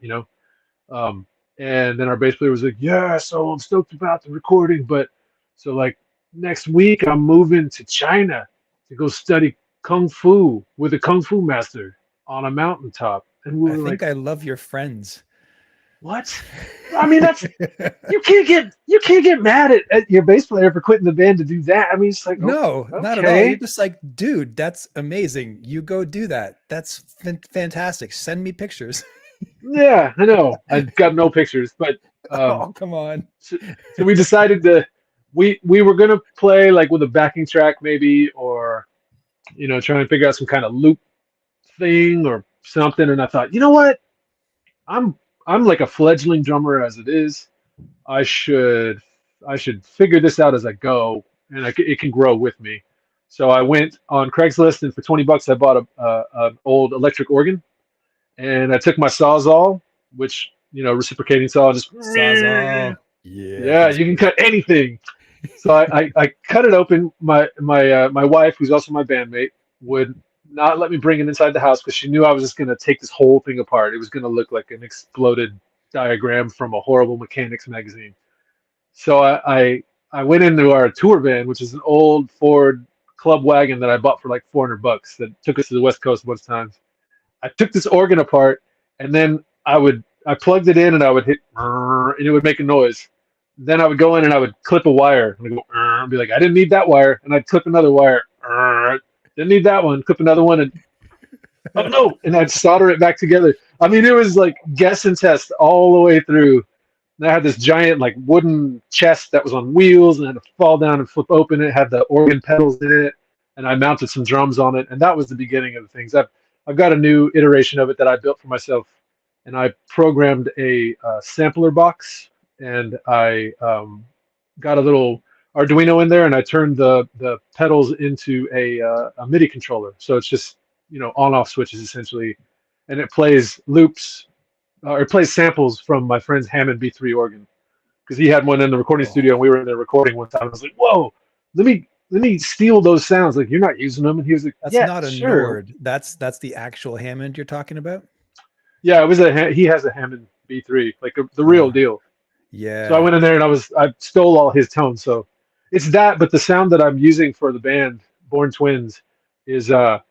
and then our bass player was like, yeah, so I'm stoked about the recording, but so like next week I'm moving to China to go study Kung Fu with a Kung Fu master on a mountaintop. And we were I love your friends. What? I mean, that's you can't get mad at your bass player for quitting the band to do that. I mean, it's like, no, not at all. You're just like, dude, that's amazing. You go do that. That's fantastic. Send me pictures. Yeah, I know. I've got no pictures, but oh, come on. So we decided we were gonna play like with a backing track maybe, or try and figure out some kind of loop thing or something. And I thought, you know what? I'm like a fledgling drummer as it is. I should figure this out as I go, and it can grow with me. So I went on Craigslist, and for $20 I bought an old electric organ, and I took my Sawzall, which reciprocating saw, just Sawzall. Yeah, you can cut anything. So I cut it open. My wife, who's also my bandmate, would not let me bring it inside the house because she knew I was just going to take this whole thing apart. It was going to look like an exploded diagram from a horrible mechanics magazine. So I went into our tour van, which is an old Ford club wagon that I bought for like $400 that took us to the West Coast a bunch of times. I took this organ apart, and then I plugged it in, and I would hit, and it would make a noise. Then I would go in and I would clip a wire, and I'd go, and be like, I didn't need that wire, and I'd clip another wire, didn't need that one, clip another one, and oh no, and I'd solder it back together. I mean, it was like guess and test all the way through. And I had this giant like wooden chest that was on wheels, and I had to fall down and flip open it. It had the organ pedals in it, and I mounted some drums on it, and that was the beginning of the things. I've got a new iteration of it that I built for myself, and I programmed a sampler box, and I got a little Arduino in there, and I turned the pedals into a MIDI controller. So it's just, you know, on-off switches essentially, and it plays loops, or it plays samples from my friend's Hammond B3 organ, because he had one in the recording studio, and we were in there recording one time. I was like, whoa, let me steal those sounds. Like, you're not using them. And he was like, That's yeah, not a sure. Nord. That's the actual Hammond you're talking about. Yeah, it was he has a Hammond B3, like the real deal. Yeah. So I went in there and I stole all his tones. So it's that, but the sound that I'm using for the band Born Twins is the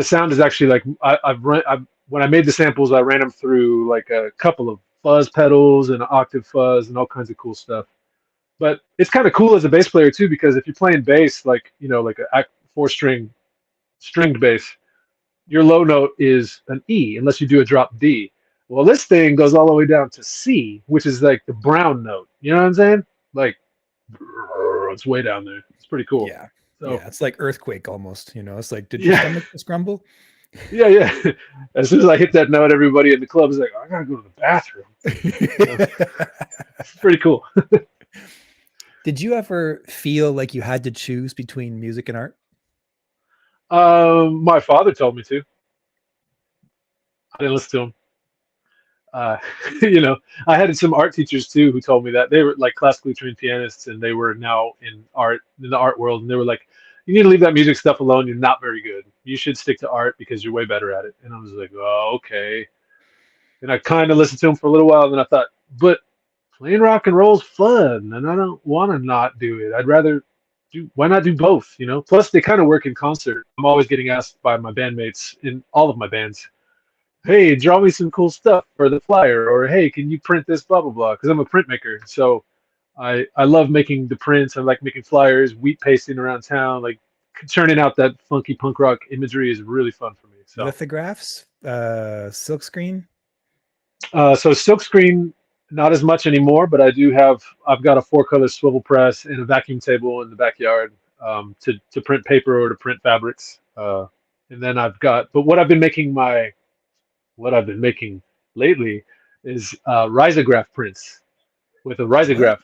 sound is actually like when I made the samples, I ran them through like a couple of fuzz pedals and octave fuzz and all kinds of cool stuff. But it's kind of cool as a bass player too, because if you're playing bass, like, you know, like a 4-string stringed bass, your low note is an E unless you do a drop D. Well, this thing goes all the way down to C, which is like the brown note. You know what I'm saying? Like, it's way down there. It's pretty cool. Yeah. So, yeah, it's like earthquake almost. You know, it's like, did your stomach just grumble? Yeah, yeah. As soon as I hit that note, everybody in the club is like, I gotta go to the bathroom. It's pretty cool. Did you ever feel like you had to choose between music and art? My father told me to. I didn't listen to him. You know, I had some art teachers too who told me that. They were like classically trained pianists, and they were now in the art world, and they were like, you need to leave that music stuff alone. You're not very good. You should stick to art because you're way better at it. And I was like, oh, okay. And I kind of listened to him for a little while, and then I thought, but playing rock and roll's fun, and I don't want to not do it. I'd rather why not do both, you know? Plus, they kind of work in concert. I'm always getting asked by my bandmates in all of my bands, hey, draw me some cool stuff for the flyer, or hey, can you print this, blah, blah, blah, because I'm a printmaker. So I love making the prints. I like making flyers, wheat pasting around town, like churning out that funky punk rock imagery is really fun for me. So Lithographs, silkscreen. So silkscreen, not as much anymore, but I've got a 4-color swivel press and a vacuum table in the backyard to print paper or to print fabrics. And then but what I've been making lately is risograph prints with a risograph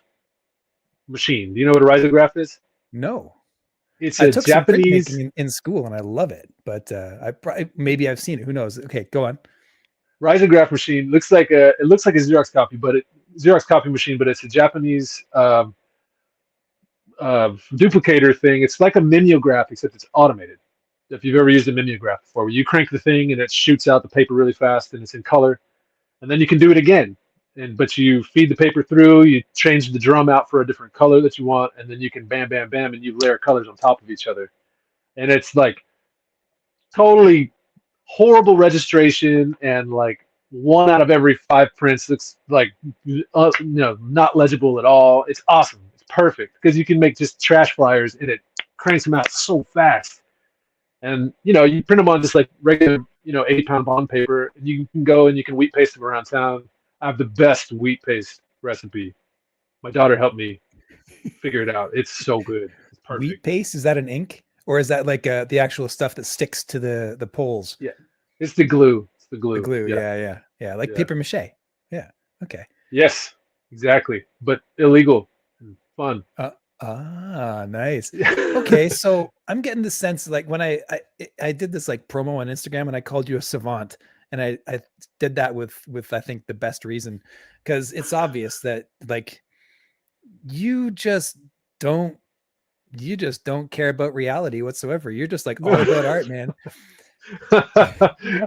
machine. Do you know what a risograph is? No. It's I a took Japanese some printmaking in school, and I love it, but maybe I've seen it. Who knows? Okay, go on. risograph machine. It looks like a Xerox copy, Xerox copy machine, but it's a Japanese duplicator thing. It's like a mimeograph, except it's automated. If you've ever used a mimeograph before, where you crank the thing and it shoots out the paper really fast and it's in color, and then you can do it again. But you feed the paper through, you change the drum out for a different color that you want, and then you can bam, bam, bam, and you layer colors on top of each other. And it's like totally horrible registration, and like 1 out of every 5 prints looks like not legible at all. It's awesome. It's perfect because you can make just trash flyers, and it cranks them out so fast. And you print them on just like regular 8-pound bond paper, and you can go and you can wheat paste them around town. I have the best wheat paste recipe. My daughter helped me figure it out. It's so good. It's perfect. Wheat paste, is that an ink, or is that like the actual stuff that sticks to the poles? Yeah, it's the glue. It's the glue. The glue. Yeah. Like paper mache. Yeah. Okay. Yes, exactly. But illegal and fun. Nice. Okay, so I'm getting the sense, like when I did this like promo on Instagram, and I called you a savant, and I did that with I think the best reason, because it's obvious that like you just don't care about reality whatsoever. You're just like all about art, man.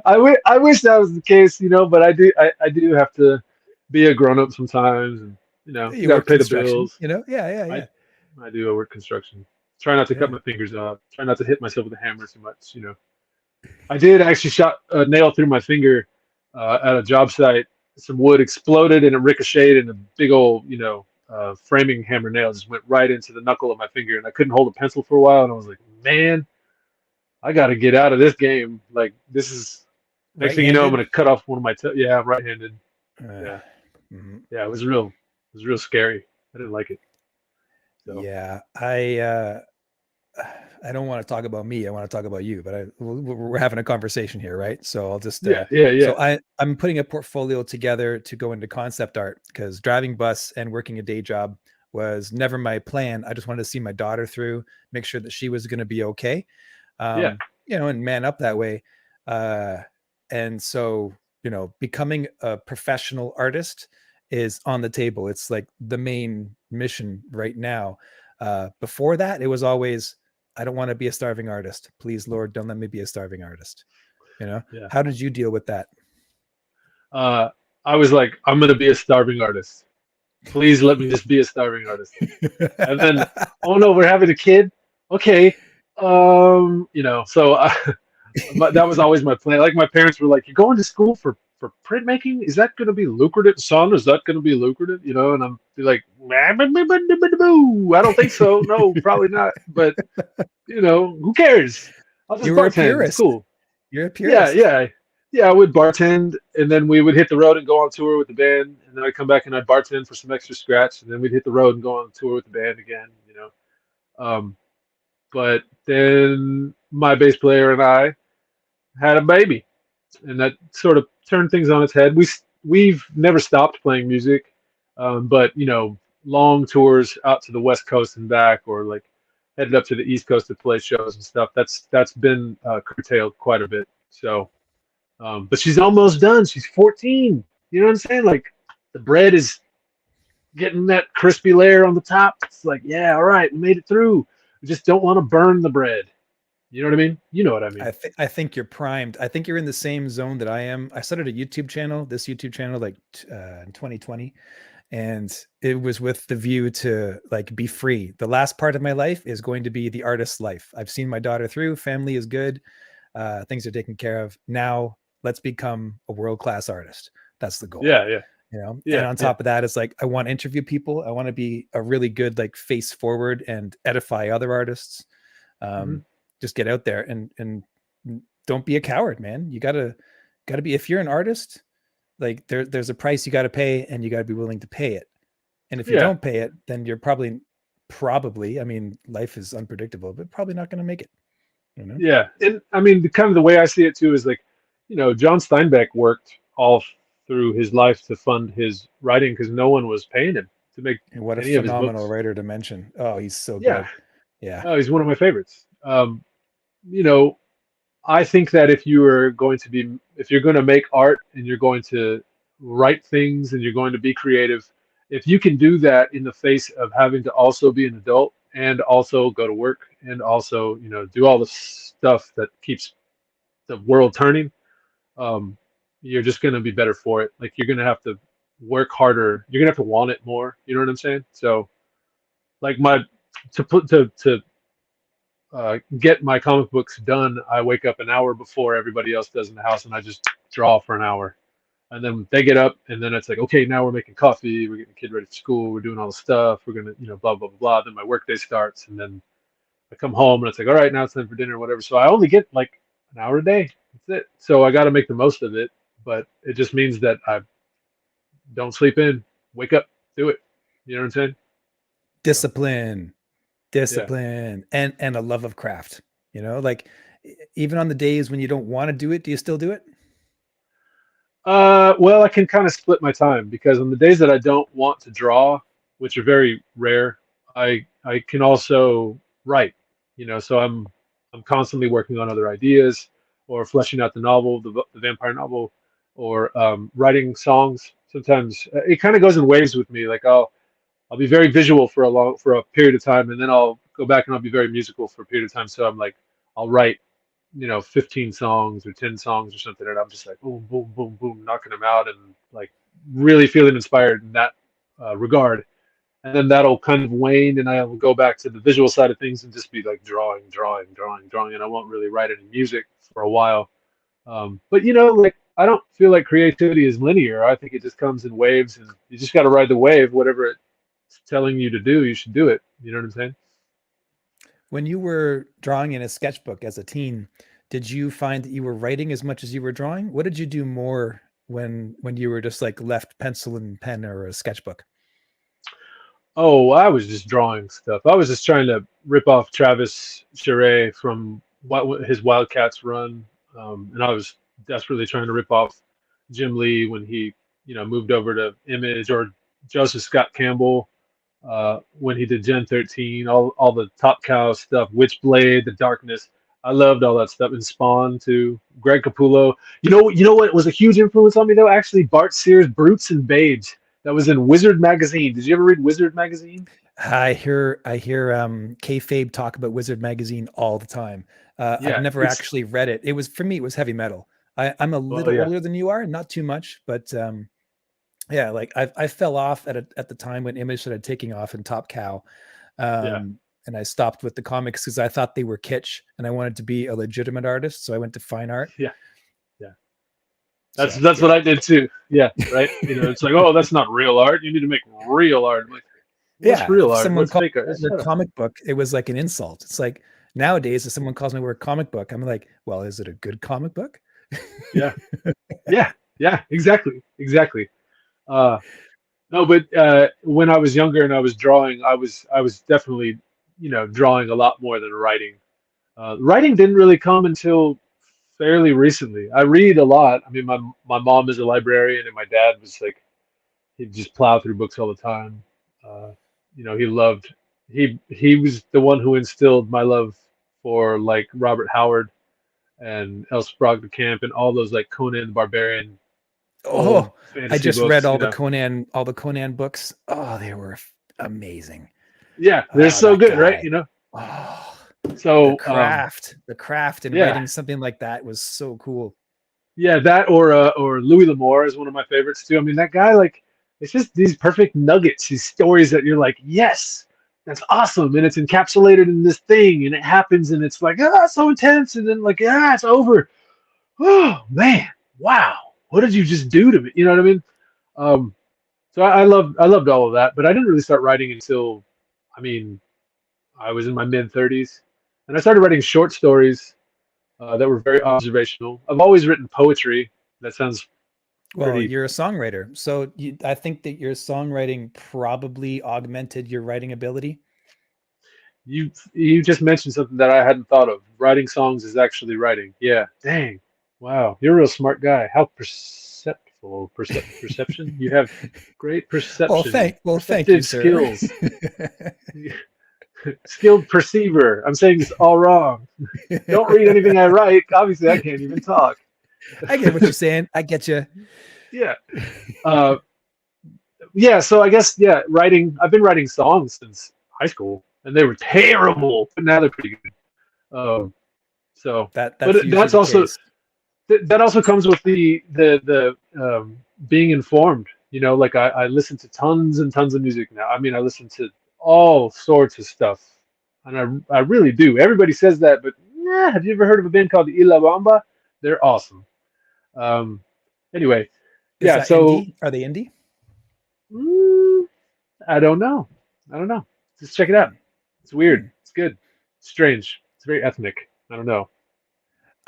I wish that was the case, but I do have to be a grown up sometimes, and you gotta pay the bills. Yeah. I do. I work construction. Try not to cut Yeah. my fingers off. Try not to hit myself with a hammer too much. I did actually shot a nail through my finger at a job site. Some wood exploded and it ricocheted, and a big old, framing hammer nail just went right into the knuckle of my finger, and I couldn't hold a pencil for a while. And I was like, man, I got to get out of this game. Like, this is next thing you know, I'm Right-handed? gonna cut off one of my toes. Yeah, I'm right-handed. Uh, Yeah, mhm. yeah, it was real scary. I didn't like it. So Yeah, I don't want to talk about me. I want to talk about you, but we're having a conversation here, right? So I'll just yeah, yeah, yeah, so I'm putting a portfolio together to go into concept art because driving bus and working a day job was never my plan. I just wanted to see my daughter through, make sure that she was going to be okay, yeah, and man up that way. Uh, and so, becoming a professional artist is on the table. It's like the main mission right now. Before that, it was always, I don't want to be a starving artist. Please, Lord, don't let me be a starving artist. yeah. How did you deal with that? Uh, I was like, I'm gonna be a starving artist. Please let me just be a starving artist. And then, oh no, we're having a kid. Okay, so that was always my plan. Like my parents were like, "You're going to school for printmaking? Is that going to be lucrative, son? Is that going to be lucrative?" And I'm like, I don't think so. No, probably not. But who cares? I'll just You were a bartend. It's purist. cool. You're a Yeah, purist. yeah, yeah. I would bartend, and then we would hit the road and go on tour with the band, and then I'd come back and I'd bartend for some extra scratch, and then we'd hit the road and go on tour with the band again. Um, but then my bass player and I had a baby, and that sort of turned things on its head. We've never stopped playing music, but long tours out to the West Coast and back, or like headed up to the East Coast to play shows and stuff. That's been curtailed quite a bit. So, but she's almost done. She's 14. You know what I'm saying? Like the bread is getting that crispy layer on the top. It's like, yeah, all right, we made it through. We just don't want to burn the bread. You know what I mean? You know what I mean? I think you're primed. I think you're in the same zone that I am. I started a YouTube channel, this YouTube channel, like in 2020, and it was with the view to like be free. The last part of my life is going to be the artist's life. I've seen my daughter through. Family is good. Things are taken care of. Now let's become a world-class artist. That's the goal. Yeah, yeah, And yeah, on yeah. top of that, it's like I want to interview people. I want to be a really good like face forward and edify other artists. Hmm. um, just get out there and don't be a coward, man. You gotta be, if you're an artist, like there's a price you got to pay, and you got to be willing to pay it. And if you Yeah, don't pay it, then you're probably, I mean, life is unpredictable, but probably not going to make it, you know? yeah. And I mean, the way I see it too is like, John Steinbeck worked all through his life to fund his writing because no one was paying him to make And what a any of his phenomenal books. writer to mention. Oh, he's so Yeah, good. Yeah. oh, he's one of my favorites. You know, I think that if you're going to make art and you're going to write things and you're going to be creative, if you can do that in the face of having to also be an adult and also go to work and also, do all the stuff that keeps the world turning, um, you're just going to be better for it. Like you're going to have to work harder. You're going to have to want it more. You know what I'm saying? So, like to get my comic books done, I wake up an hour before everybody else does in the house, and I just draw for an hour. And then they get up, and then it's like, okay, now we're making coffee, we're getting the kid ready for school, we're doing all the stuff, we're gonna, blah blah blah blah. Then my work day starts, and then I come home, and it's like, all right, now it's time for dinner, or whatever. So I only get like an hour a day. That's it. So I got to make the most of it, but it just means that I don't sleep in, wake up, do it. You know what I'm saying? So Discipline, yeah. discipline, and a love of craft, like even on the days when you don't want to do it, do you still do it? Well, I can kind of split my time because on the days that I don't want to draw, which are very rare, I can also write. So I'm constantly working on other ideas or fleshing out the novel, the vampire novel, or writing songs. Sometimes it kind of goes in waves with me. Like I'll be very visual for a period of time, and then I'll go back and I'll be very musical for a period of time. So I'm like I'll write 15 songs or 10 songs or something, and I'm just like boom, boom, boom, boom, knocking them out and like really feeling inspired in that regard. and then that'll kind of wane, and I will go back to the visual side of things and just be like drawing, and I won't really write any music for a while. But like I don't feel like creativity is linear. I think it just comes in waves, and you just got to ride the wave. Whatever it's telling you to do, you should do it. You know what I'm saying? When you were drawing in a sketchbook as a teen, did you find that you were writing as much as you were drawing? What did you do more when you were just like left pencil and pen or a sketchbook? Oh, I was just drawing stuff. I was just trying to rip off Travis Charest from his Wildcats run, and I was desperately trying to rip off Jim Lee when he, moved over to Image, or Joseph Scott Campbell when he did Gen 13, all the Top Cow stuff, Witchblade, The Darkness. I loved all that stuff, and Spawn too. Greg Capullo. You know what was a huge influence on me though? Actually, Bart Sears' Brutes and Babes. That was in Wizard magazine. Did you ever read Wizard magazine? I hear kayfabe talk about Wizard magazine all the time. I've Yeah, never it's actually read it. For me, it was heavy metal. I'm a oh little yeah, older than you are, not too much, but yeah, like I fell off at the time when Image started taking off in Top Cow. yeah, And I stopped with the comics because I thought they were kitsch and I wanted to be a legitimate artist. So I went to fine art. yeah, yeah. That's So that's yeah. what I did too. Yeah, right. It's like, oh, that's not real art. You need to make real art. I'm like, what's Yeah. real If art? someone What's called fake art? me the Shut up. comic book, it was like an insult. It's like nowadays, if someone calls me we're a comic book, I'm like, well, is it a good comic book? Yeah, yeah, yeah. Exactly, exactly. Uh, no, but when I was younger and I was drawing, I was definitely drawing a lot more than writing. Writing didn't really come until fairly recently. I read a lot. I mean, my mom is a librarian, and my dad was like he'd just plow through books all the time. Uh, he loved he was the one who instilled my love for like Robert Howard and L. Sprague de Camp and all those like Conan the Barbarian old Oh, I fantasy just read books. all the Conan books. Oh, they were amazing. Yeah, they're Oh, so that good, right? guy. Oh, the So craft in yeah, writing something like that was so cool. yeah, that or Louis L'Amour is one of my favorites too. I mean, that guy like it's just these perfect nuggets, these stories that you're like, yes, that's awesome, and it's encapsulated in this thing, and it happens, and it's like so intense, and then like it's over. Oh man, wow, what did you just do to me? You know what I mean? Um, so I loved all of that, but I didn't really start writing until, I mean, I was in my mid 30s, and I started writing short stories that were very observational. I've always written poetry. That sounds Well, pretty. you're a songwriter, so I think that your songwriting probably augmented your writing ability. You just mentioned something that I hadn't thought of. Writing songs is actually writing. Yeah. Dang. Wow. You're a real smart guy. How perception? You have great Thank you, perceptive sir. skills. Skilled perceiver. I'm saying this all wrong. Don't read anything I write. Obviously, I can't even talk. I get what you're saying. I get you. Yeah. Uh, yeah. So I guess yeah, writing. I've been writing songs since high school, and they were terrible, but now they're pretty good. Um, so, That's but usually that's the also case. that also comes with the being informed. Like I listen to tons and tons of music now. I mean, I listen to all sorts of stuff, and I really do. Everybody says that, but yeah, have you ever heard of a band called Ila Bamba? They're awesome. Um, anyway, Is yeah. that So indie? Are they indie? mm, I don't know. I don't know. Just check it out. Hmm. It's weird. Hmm. It's good. It's strange. It's very ethnic. I don't know.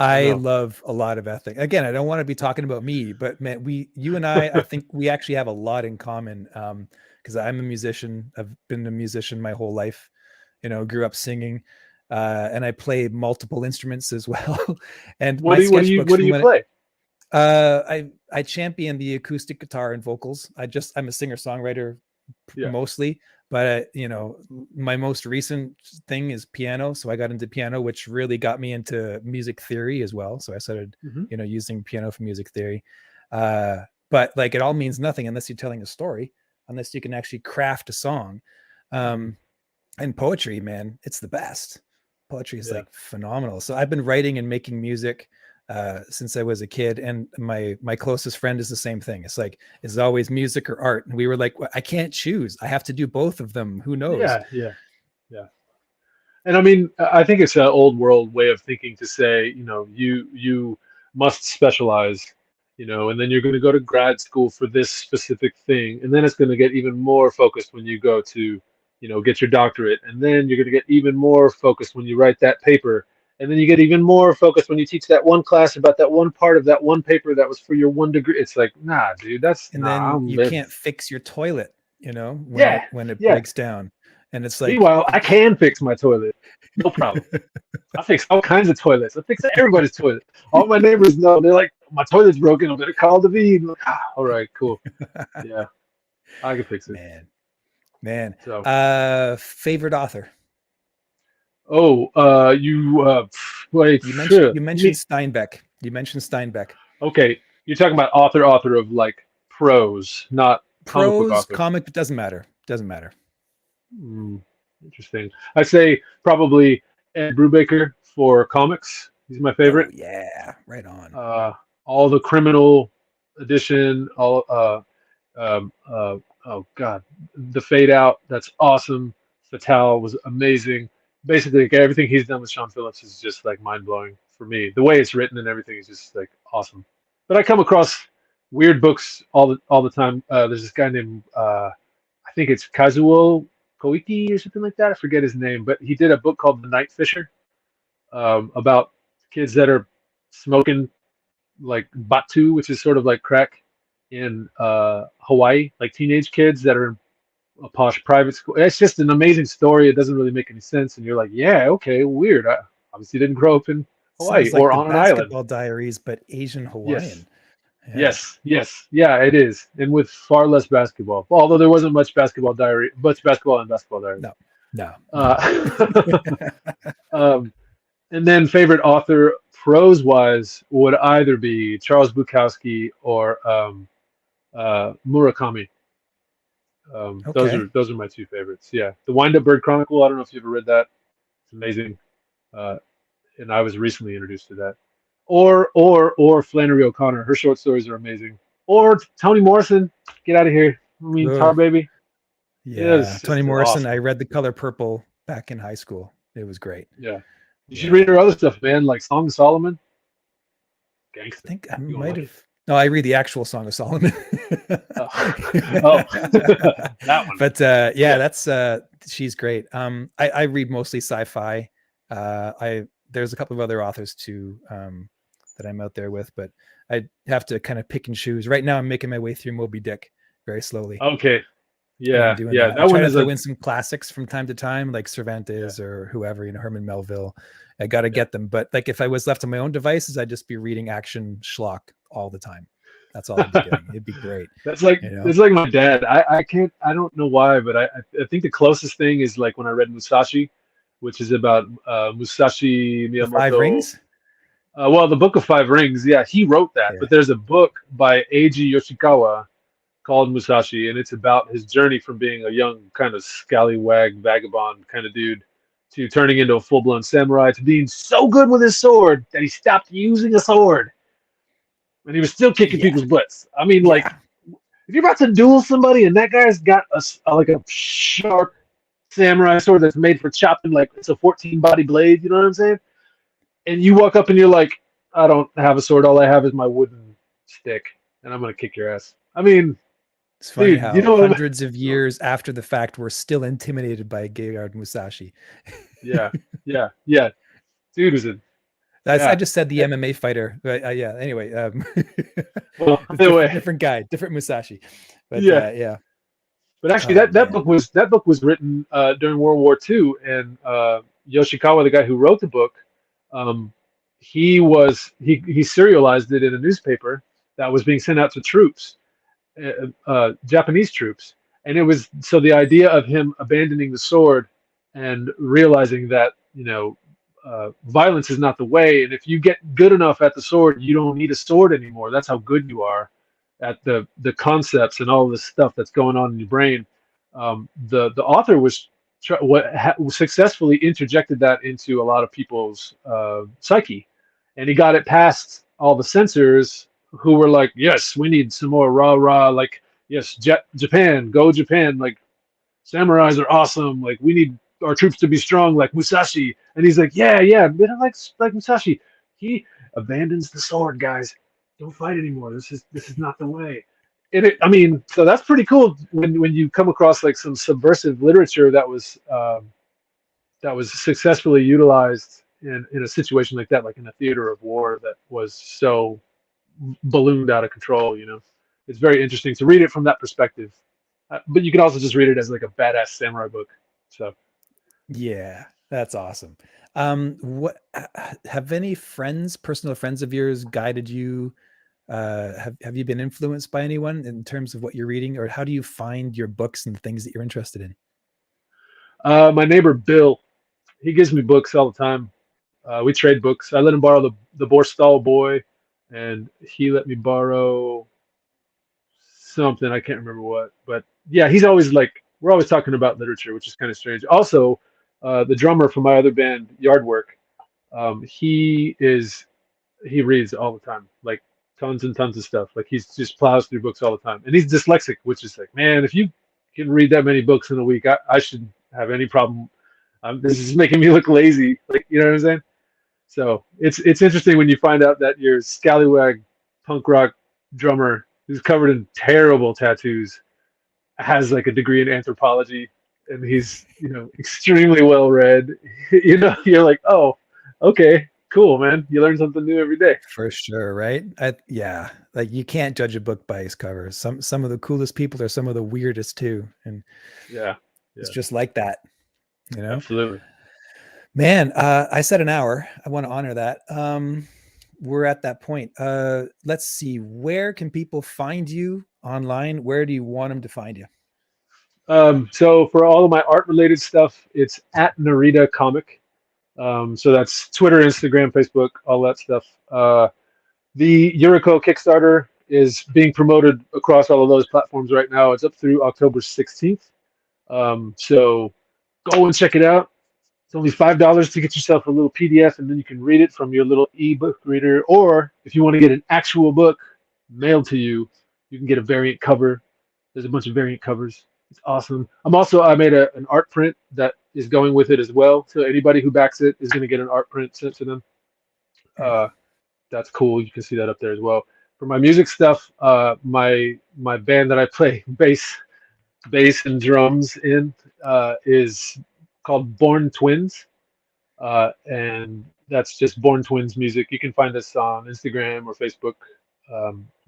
I don't I know. love a lot of ethnic. Again, I don't want to be talking about me, but man, you and I think we actually have a lot in common. Because I'm a musician. I've been a musician my whole life. Grew up singing, and I play multiple instruments as well. And What my do you what do you sketchbooks what do from you when play? I champion the acoustic guitar and vocals. I'm a singer songwriter Yeah. mostly, but my most recent thing is piano. So I got into piano, which really got me into music theory as well. So I started, Hmm. using piano for music theory. But like it all means nothing unless you're telling a story, unless you can actually craft a song. Hmm. Um, and poetry, man, it's the best. Poetry is Yeah. like phenomenal. So I've been writing and making music since I was a kid. And my closest friend is the same thing. It's like, it's always music or art. And we were like, well, I can't choose. I have to do both of them. Who knows? Yeah, yeah, yeah. And I mean, I think it's an old world way of thinking to say, you must specialize, and then you're going to go to grad school for this specific thing, and then it's going to get even more focused when you go to, get your doctorate, and then you're going to get even more focused when you write that paper, and then you get even more focused when you teach that one class about that one part of that one paper that was for your one degree. It's like, nah, dude, And then you can't fix your toilet, when it yeah. breaks down. And it's like, Meanwhile, I can fix my toilet. No problem. I fix all kinds of toilets. I fix everybody's toilet. All my neighbors know. They're like, my toilet's broken. I'm going to call the V. Like, all right, cool. Yeah, I can fix it. Man. So, favorite author? you mentioned Steinbeck. You mentioned Steinbeck. Okay, you're talking about author of like prose, not comic book Prose, author. comic, doesn't matter. Doesn't matter. Interesting. I say probably Ed Brubaker for comics. He's my favorite. Oh, yeah, right on. All the Criminal edition. Oh God, the Fade Out. That's awesome. Fatale was amazing. Basically, like, everything he's done with Sean Phillips is just like mind blowing for me. The way it's written and everything is just like awesome. But I come across weird books all the time. There's this guy named I think it's Kazuo Koike or something like that. I forget his name, but he did a book called The Night Fisher, about kids that are smoking like batu, which is sort of like crack in Hawaii, like teenage kids that are in a posh private school. It's just an amazing story. It doesn't really make any sense, and you're like, yeah, okay, weird. I obviously didn't grow up in Hawaii. Sounds like or the on an island. Basketball Diaries, but Asian Hawaiian. Yes. Yeah. Yes, yeah, it is, and with far less basketball. Although there wasn't much basketball diary, much basketball and basketball diary. No. And then favorite author prose wise would either be Charles Bukowski or Murakami. Okay. Those are my two favorites. Yeah, the Wind Up Bird Chronicle. I don't know if you've ever read that. It's amazing, and I was recently introduced to that. Or Flannery O'Connor. Her short stories are amazing. Or Toni Morrison. Get out of here. I mean, Tar Baby. Yeah, Toni Morrison. Awesome. I read The Color Purple back in high school. It was great. Yeah. You should read her other stuff, man, like Song of Solomon. Gangster. I think I might have. No, I read the actual Song of Solomon. That one. But that's she's great. I read mostly sci-fi. There's a couple of other authors too that I'm out there with, but I have to kind of pick and choose. Right now, I'm making my way through Moby Dick very slowly. Okay. Yeah. That one is throw in some classics from time to time, like Cervantes or whoever, Herman Melville. I got to get them. But like if I was left to my own devices, I'd just be reading action schlock all the time. That's all I'd be getting. It'd be great. That's like it's like my dad. I don't know why, but I think the closest thing is like when I read Musashi, which is about Musashi Miyamoto. The Five Rings? Well, the Book of Five Rings, yeah, he wrote that. Yeah. But there's a book by Eiji Yoshikawa called Musashi, and it's about his journey from being a young kind of scallywag, vagabond kind of dude to turning into a full-blown samurai to being so good with his sword that he stopped using a sword. And he was still kicking people's butts. I mean, like, if you're about to duel somebody and that guy's got a sharp samurai sword that's made for chopping, like it's a 14-body blade, you know what I'm saying? And you walk up and you're like, I don't have a sword. All I have is my wooden stick, and I'm going to kick your ass. I mean, it's funny how hundreds of years after the fact, we're still intimidated by Gegard Musashi. Yeah. Dude was a... I just said the MMA fighter, but anyway, well, anyway, different guy, different Musashi, but But actually, that book was written during World War II, and Yoshikawa, the guy who wrote the book, he serialized it in a newspaper that was being sent out to troops, Japanese troops, and it was so the idea of him abandoning the sword and realizing that violence is not the way, and if you get good enough at the sword, you don't need a sword anymore. That's how good you are at the concepts and all this stuff that's going on in your brain. The author was successfully interjected that into a lot of people's psyche, and he got it past all the censors who were like, yes, we need some more rah, like, yes, Japan, go Japan, like, samurais are awesome, like, we need our troops to be strong like Musashi. And he's like, yeah, but like Musashi, he abandons the sword, guys. Don't fight anymore. This is not the way. I mean, so that's pretty cool when you come across like some subversive literature that was successfully utilized in a situation like that, like in a theater of war that was so ballooned out of control. It's very interesting to read it from that perspective. But you can also just read it as like a badass samurai book. So Yeah, that's awesome. What have any personal friends of yours guided you? Have you been influenced by anyone in terms of what you're reading, or how do you find your books and the things that you're interested in? my neighbor Bill, he gives me books all the time. We trade books. I let him borrow the Borstal Boy, and he let me borrow something. I can't remember what, but yeah, he's always like, we're always talking about literature, which is kind of strange. Also, the drummer for my other band, Yardwork, he reads all the time, like tons and tons of stuff. Like he's just plows through books all the time, and he's dyslexic, which is like, man, if you can read that many books in a week, I shouldn't have any problem. This is making me look lazy, like, you know what I'm saying? So it's interesting when you find out that your scallywag punk rock drummer who's covered in terrible tattoos has like a degree in anthropology, and he's extremely well read. You're like, oh, okay, cool, man. You learn something new every day. For sure, right? Yeah, like you can't judge a book by its cover. Some of the coolest people are some of the weirdest too, and Yeah, it's just like that, absolutely. Man, I said an hour. I want to honor that. We're at that point. Let's see. Where can people find you online? Where do you want them to find you? So for all of my art related stuff, it's at Narita Comic. So that's Twitter, Instagram, Facebook, all that stuff. The Uriko Kickstarter is being promoted across all of those platforms right now. It's up through October 16th. So go and check it out. It's only $5 to get yourself a little PDF, and then you can read it from your little ebook reader. Or if you want to get an actual book mailed to you, you can get a variant cover. There's a bunch of variant covers. It's awesome. I made an art print that is going with it as well. So anybody who backs it is going to get an art print sent to them. That's cool. You can see that up there as well. For my music stuff, my band that I play bass and drums in is called Born Twins, and that's just Born Twins music. You can find us on Instagram or Facebook.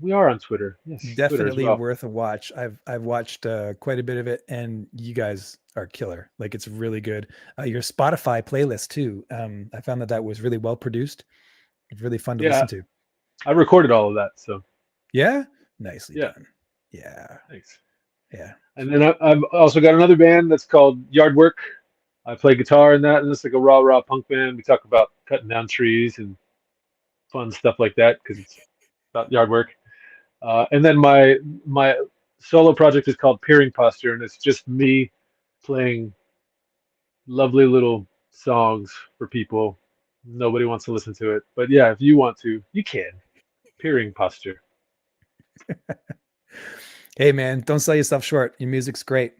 We are on Twitter. Yes, Definitely Twitter as well. worth a watch. I've watched quite a bit of it, and you guys are killer. Like it's really good. Your Spotify playlist too. I found that was really well produced. It's really fun to listen to. I recorded all of that, so yeah, nicely done. Yeah, thanks. Yeah, and then I've also got another band that's called Yardwork. I play guitar in that, and it's like a rah punk band. We talk about cutting down trees and fun stuff like that because it's about yard work. And then my solo project is called Peering Posture, and it's just me playing lovely little songs for people. Nobody wants to listen to it, but yeah, if you want to, you can. Peering Posture. Hey man, don't sell yourself short. Your music's great,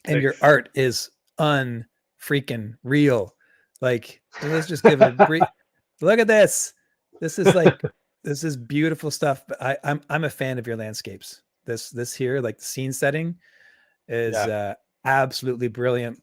and Thanks. your art is unfreaking real. Like, let's just give it a brief look at this. This is beautiful stuff. But I'm a fan of your landscapes. This here, like the scene setting, is absolutely brilliant.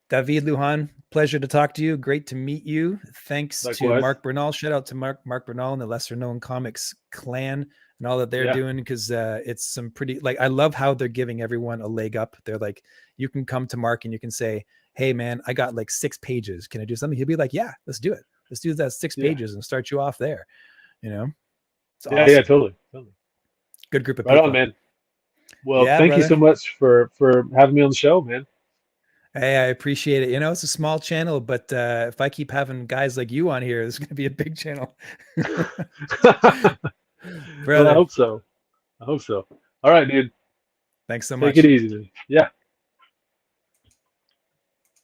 David Luján, pleasure to talk to you. Great to meet you. Thanks to Mark Bernal. Shout out to Mark Bernal and the Lesser Known Comics clan and all that they're doing, because it's some pretty, like, I love how they're giving everyone a leg up. They're like, you can come to Mark and you can say, hey man, I got like 6 pages. Can I do something? He'll be like, yeah, let's do it. Let's do that 6 pages and start you off there. It's awesome. Yeah, totally. Good group of people. Right on, man. Well, thank you so much for having me on the show, man. Hey, I appreciate it. It's a small channel, but if I keep having guys like you on here, it's going to be a big channel. Well, I hope so. All right, dude. Thanks so much. Take it easy, man. Yeah.